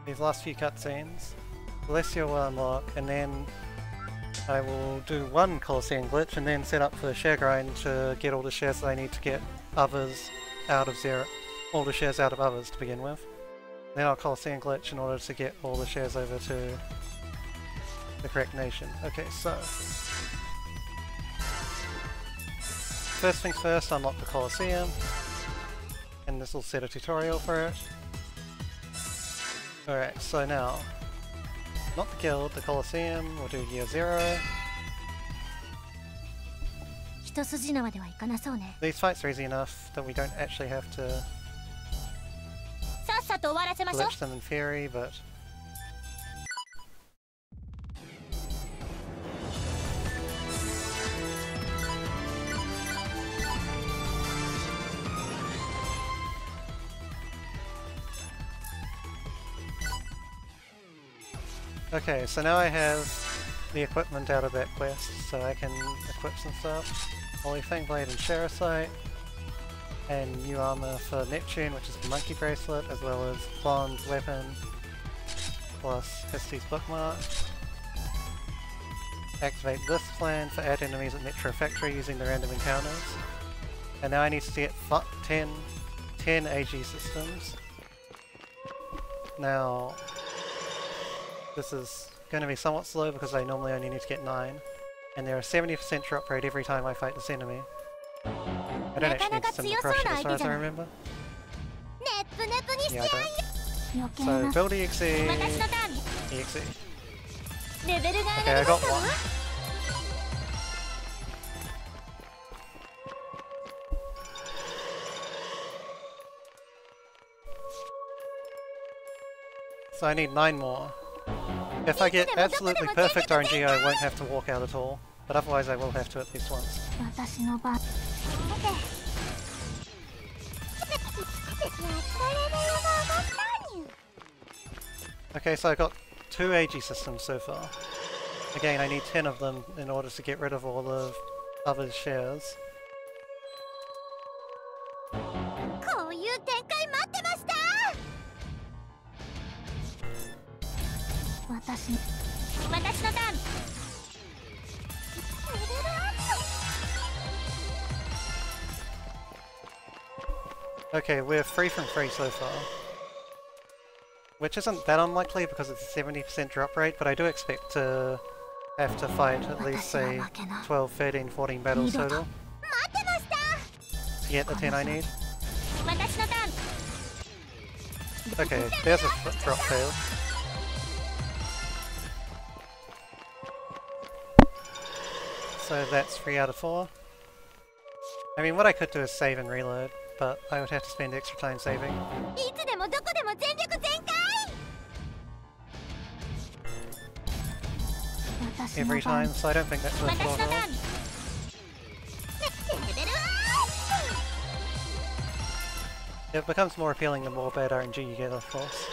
These last few cutscenes, Celestia will unlock, and then I will do one Colosseum glitch and then set up for the share grind to get all the shares that I need to get others out of zero, all the shares out of others to begin with. Then I'll Colosseum glitch in order to get all the shares over to the correct nation. Okay, so first things first, unlock the Colosseum, and this will set a tutorial for it. Alright, so now, not the guild, the Colosseum, we'll do year 0. These fights are easy enough that we don't actually have to glitch them in theory, but okay, so now I have the equipment out of that quest, so I can equip some stuff. Holy Fangblade and Sharasite, and new armor for Neptune, which is the Monkey Bracelet, as well as Bond's weapon, plus Histy's bookmark. Activate this plan for add enemies at Metro Factory using the random encounters. And now I need to get 10 AG systems. Now, this is going to be somewhat slow because I normally only need to get 9. And there are 70% drop rate every time I fight this enemy. I don't actually need to sim the crush it as far as I remember. Yeah, I don't. So, build EXE. EXE. Okay, I got one. So I need 9 more. If I get absolutely perfect RNG, I won't have to walk out at all, but otherwise I will have to at least once. Okay, so I got 2 AG systems so far. Again, I need 10 of them in order to get rid of all of others' shares. Okay, we're free from free so far. Which isn't that unlikely because it's a 70% drop rate, but I do expect to have to fight at least, say, 12, 13, 14 battles total to get the 10 I need. Okay, there's a drop fail. So that's 3 out of 4. I mean, what I could do is save and reload, but I would have to spend extra time saving. Every time, so I don't think that's worthwhile at all. It becomes more appealing the more bad RNG you get, of course.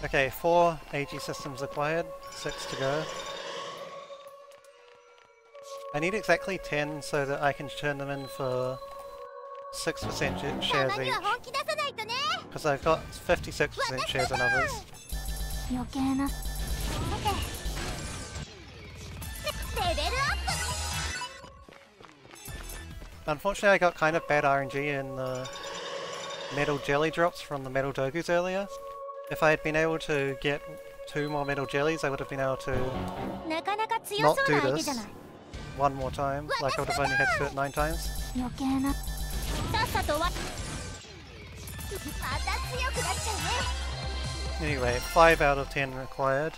Okay, 4 AG systems acquired, 6 to go. I need exactly 10 so that I can turn them in for 6% shares each. Because I've got 56% shares in others. Unfortunately I got kind of bad RNG in the metal jelly drops from the metal dogus earlier. If I had been able to get 2 more metal jellies I would have been able to not do this one more time, like I would have only had to do it 9 times. Anyway, 5 out of 10 required.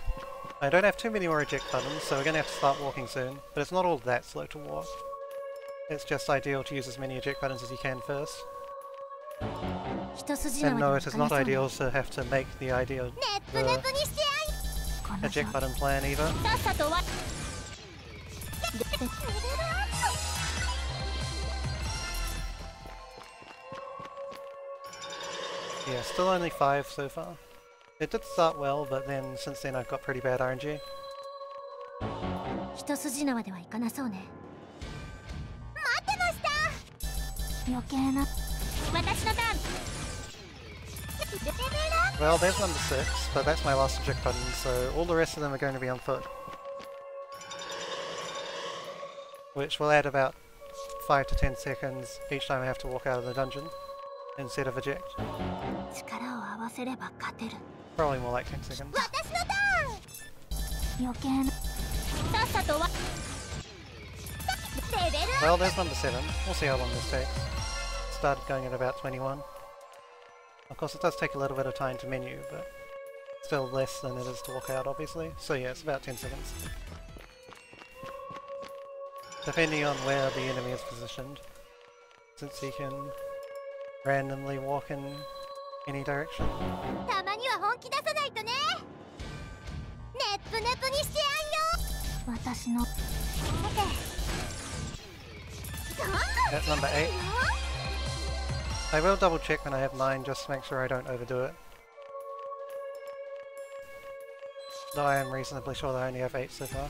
I don't have too many more eject buttons, so we're going to have to start walking soon, but it's not all that slow to walk. It's just ideal to use as many eject buttons as you can first. And no, it is not ideal to have to make the eject button plan either. Yeah, still only 5 so far. It did start well, but then since then I've got pretty bad RNG. Well, there's number 6, but that's my last eject button, so all the rest of them are going to be on foot. Which will add about 5 to 10 seconds each time I have to walk out of the dungeon, instead of eject. Probably more like 10 seconds. Well, there's number 7. We'll see how long this takes. Started going at about 21. Of course it does take a little bit of time to menu, but still less than it is to walk out, obviously. So yeah, it's about 10 seconds. Depending on where the enemy is positioned, since he can randomly walk in any direction. That's number 8. I will double check when I have 9 just to make sure I don't overdo it. Though I am reasonably sure that I only have 8 so far.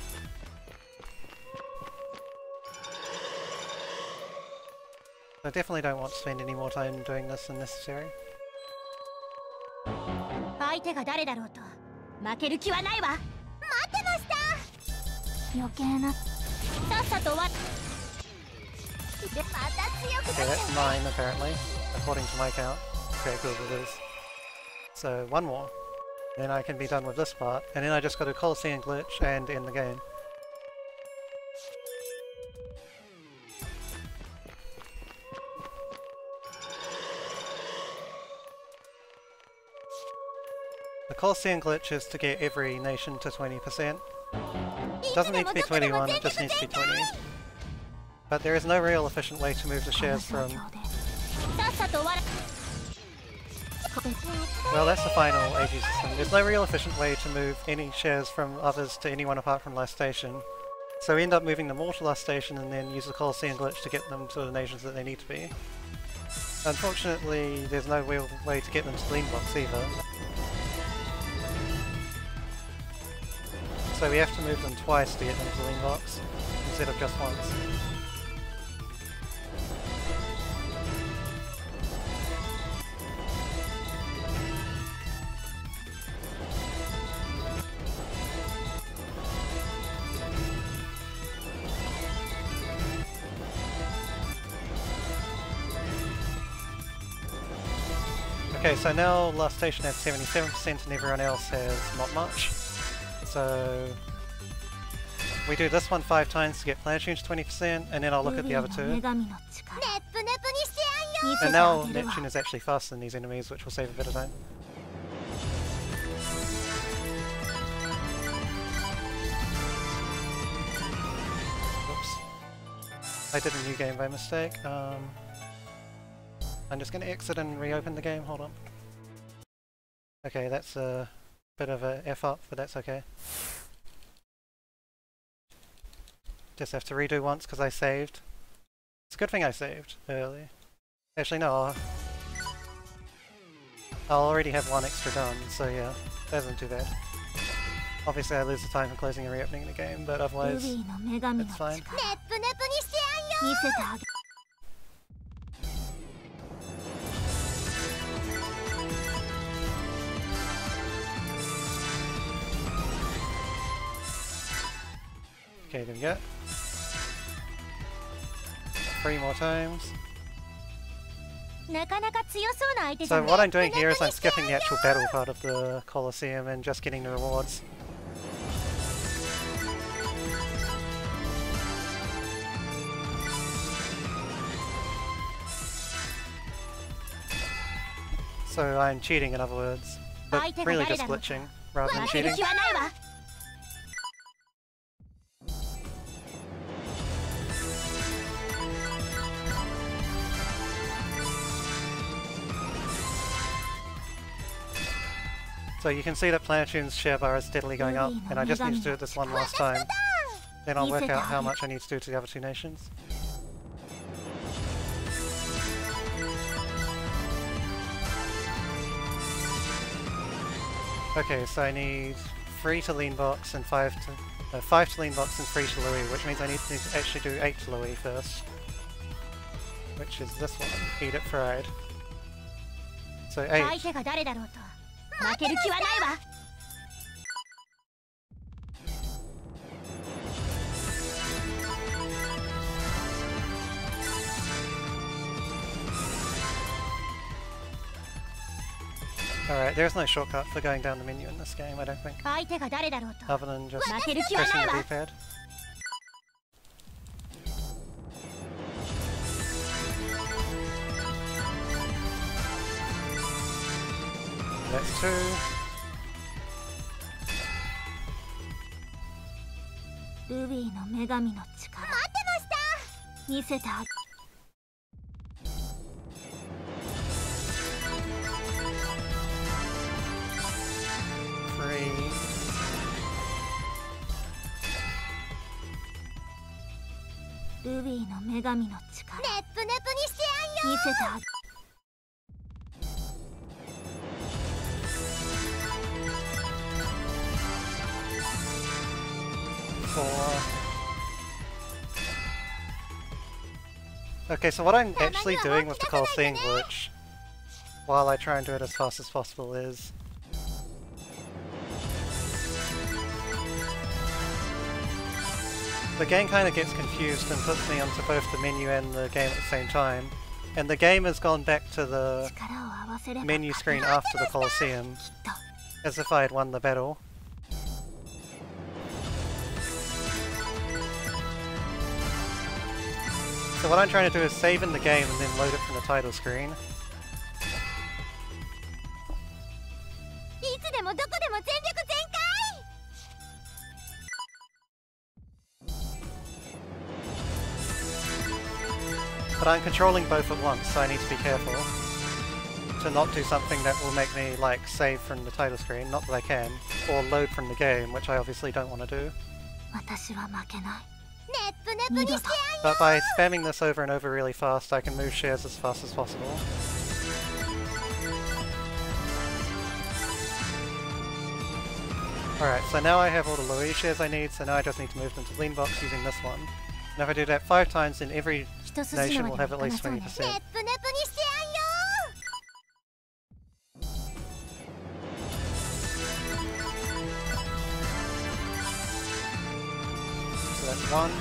I definitely don't want to spend any more time doing this than necessary. Okay, that's 9 apparently, according to my count. Okay, good, it is. So, 1 more. Then I can be done with this part, and then I just got a Coliseum glitch and end the game. The Coliseum glitch is to get every nation to 20%. It doesn't need to be 21, it just needs to be 20. But there is no real efficient way to move the shares from... Well, that's the final AG system. There's no real efficient way to move any shares from others to anyone apart from last station. So we end up moving them all to last station and then use the Coliseum glitch to get them to the nations that they need to be. Unfortunately, there's no real way to get them to the inbox either. So we have to move them twice to get them to the inbox, instead of just once. Okay, so now last station has 77% and everyone else has not much. So we do this one 5 times to get Planitunes 20%, and then I'll look at the other two. And now Neptune is actually faster than these enemies, which will save a bit of time. Oops. I did a new game by mistake. I'm just going to exit and reopen the game, hold on. Okay, that's a bit of a F up, but that's okay. Just have to redo once because I saved. It's a good thing I saved early. Actually no, I'll already have one extra done, so yeah, that isn't too bad. Obviously I lose the time for closing and reopening the game, but otherwise it's fine. Okay, there we go. 3 more times. So what I'm doing here is I'm skipping the actual battle part of the Colosseum and just getting the rewards. So I'm cheating in other words, but really just glitching rather than cheating. So you can see that Planitune's share bar is steadily going up, and I just need to do it this one last time. Then I'll work out how much I need to do to the other 2 nations. Okay, so I need 3 to lean box and 5 to lean box and 3 to Louis, which means I need to actually do 8 to Louis first. Which is this one, Eat It Fried. So 8. Alright, there's no shortcut for going down the menu in this game, I don't think. Other than just pressing the D-pad. That's 2. Okay, so what I'm actually doing with the Colosseum glitch, while I try and do it as fast as possible, is the game kind of gets confused and puts me onto both the menu and the game at the same time, and the game has gone back to the menu screen after the Colosseum, as if I had won the battle. So what I'm trying to do is save in the game and then load it from the title screen. But I'm controlling both at once, so I need to be careful to not do something that will make me, like, save from the title screen, not that I can, or load from the game, which I obviously don't want to do. But by spamming this over and over really fast, I can move shares as fast as possible. Alright, so now I have all the Louis shares I need, so now I just need to move them to lean box using this one. And if I do that 5 times, then every nation will have at least 20%. So that's 1.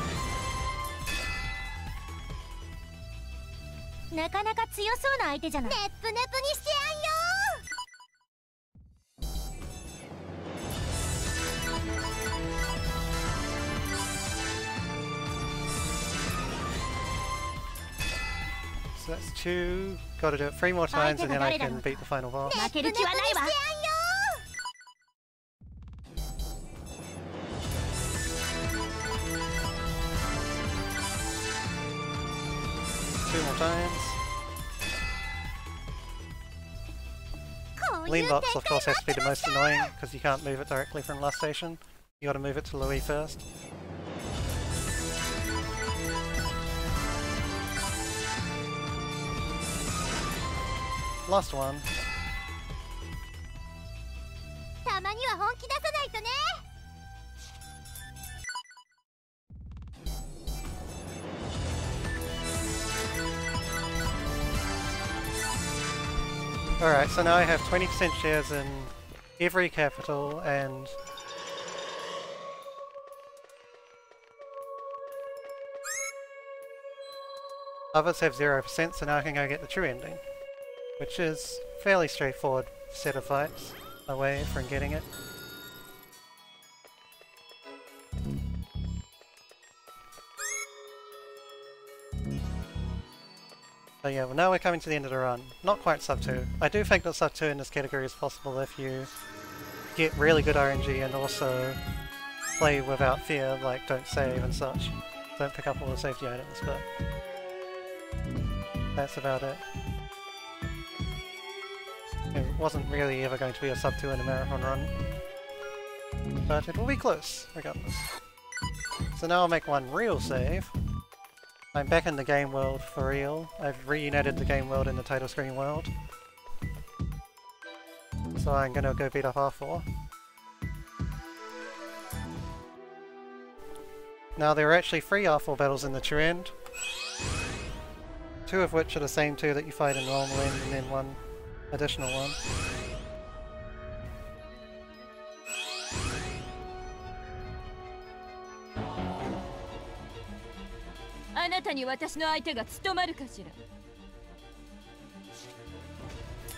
So that's 2. Gotta do it 3 more times and then I can beat the final boss. 負ける気はないわ 2 more times. Lean box, of course, has to be the most annoying because you can't move it directly from last station. You gotta move it to Louis first. Last one. たまには本気出さないとね Alright, so now I have 20% shares in every capital and others have 0%, so now I can go get the true ending, which is fairly straightforward set of fights away from getting it. So yeah, well now we're coming to the end of the run. Not quite sub 2. I do think that sub 2 in this category is possible if you get really good RNG and also play without fear, like don't save and such. Don't pick up all the safety items, but that's about it. It wasn't really ever going to be a sub 2 in a marathon run, but it will be close, regardless. So now I'll make one real save. I'm back in the game world for real. I've reunited the game world in the title screen world. So I'm gonna go beat up R4. Now there are actually 3 R4 battles in the true end. 2 of which are the same 2 that you fight in normal end and then 1 additional one. あなたに私の相手が務まるかしら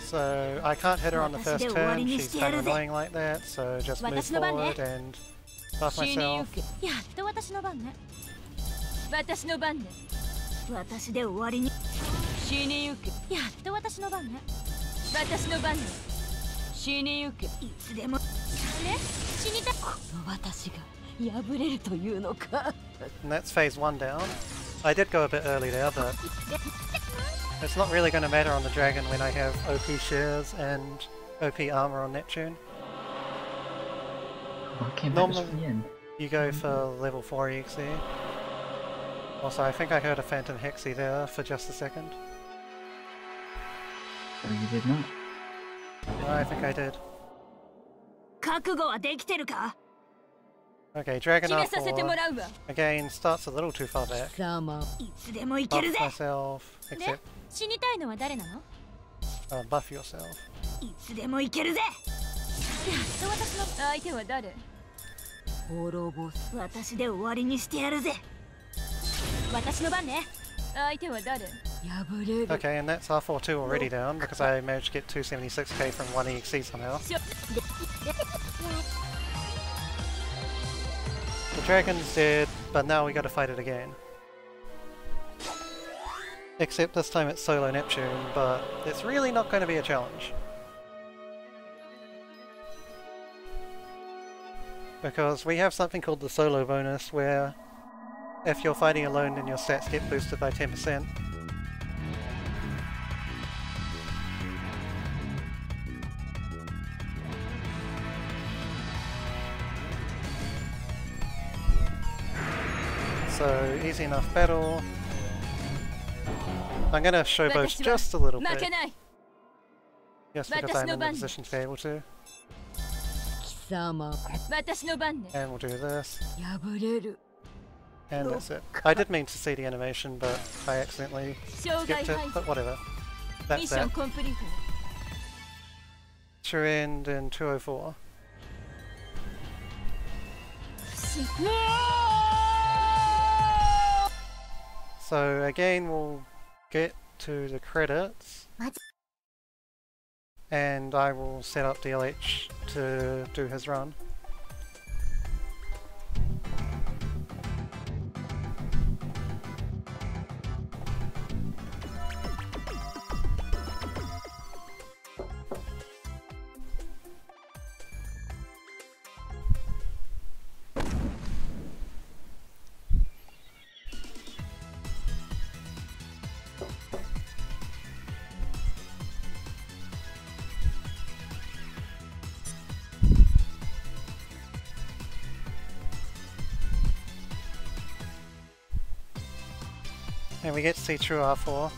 So I can't hit her on the first turn, she's kind of annoying like that, so just move forward and buff myself. やっと私の番ね私の番ね私で終わりに死にゆけやっと私の番ね私の番ね死にゆけいつでもね死にたこの私が破れるというのか And that's phase 1 down. I did go a bit early there, but it's not really going to matter on the dragon when I have OP shares and OP armor on Neptune. Normally, you go for level 4 EXE. Also, I think I heard a Phantom Hexie there for just a second. Or you did not. I think I did. 覚悟はできてるか Okay, Dragon 決めさせても R4 らうわ again starts a little too far back. いつでもいける Buff ぜ myself, except 死にたいのは誰なの buff yourself. いつでもいけるぜやっと私の相手は誰滅ぼす私で終わりにしてやるぜ私の番ね相手は誰破れる Okay, and that's R42 already down because I managed to get 276k from 1 EXE somehow. The dragon's dead, but now we gotta fight it again. Except this time it's solo Neptune, but it's really not going to be a challenge. Because we have something called the solo bonus where if you're fighting alone then your stats get boosted by 10%. So, easy enough battle. I'm gonna showboat just a little bit. Just because I'm in the position to be able to. And we'll do this. And that's it. I did mean to see the animation, but I accidentally skipped it, but whatever. That's that. True end in 204. So again, we'll get to the credits, and I will set up DLH to do his run. And we get to see true R4.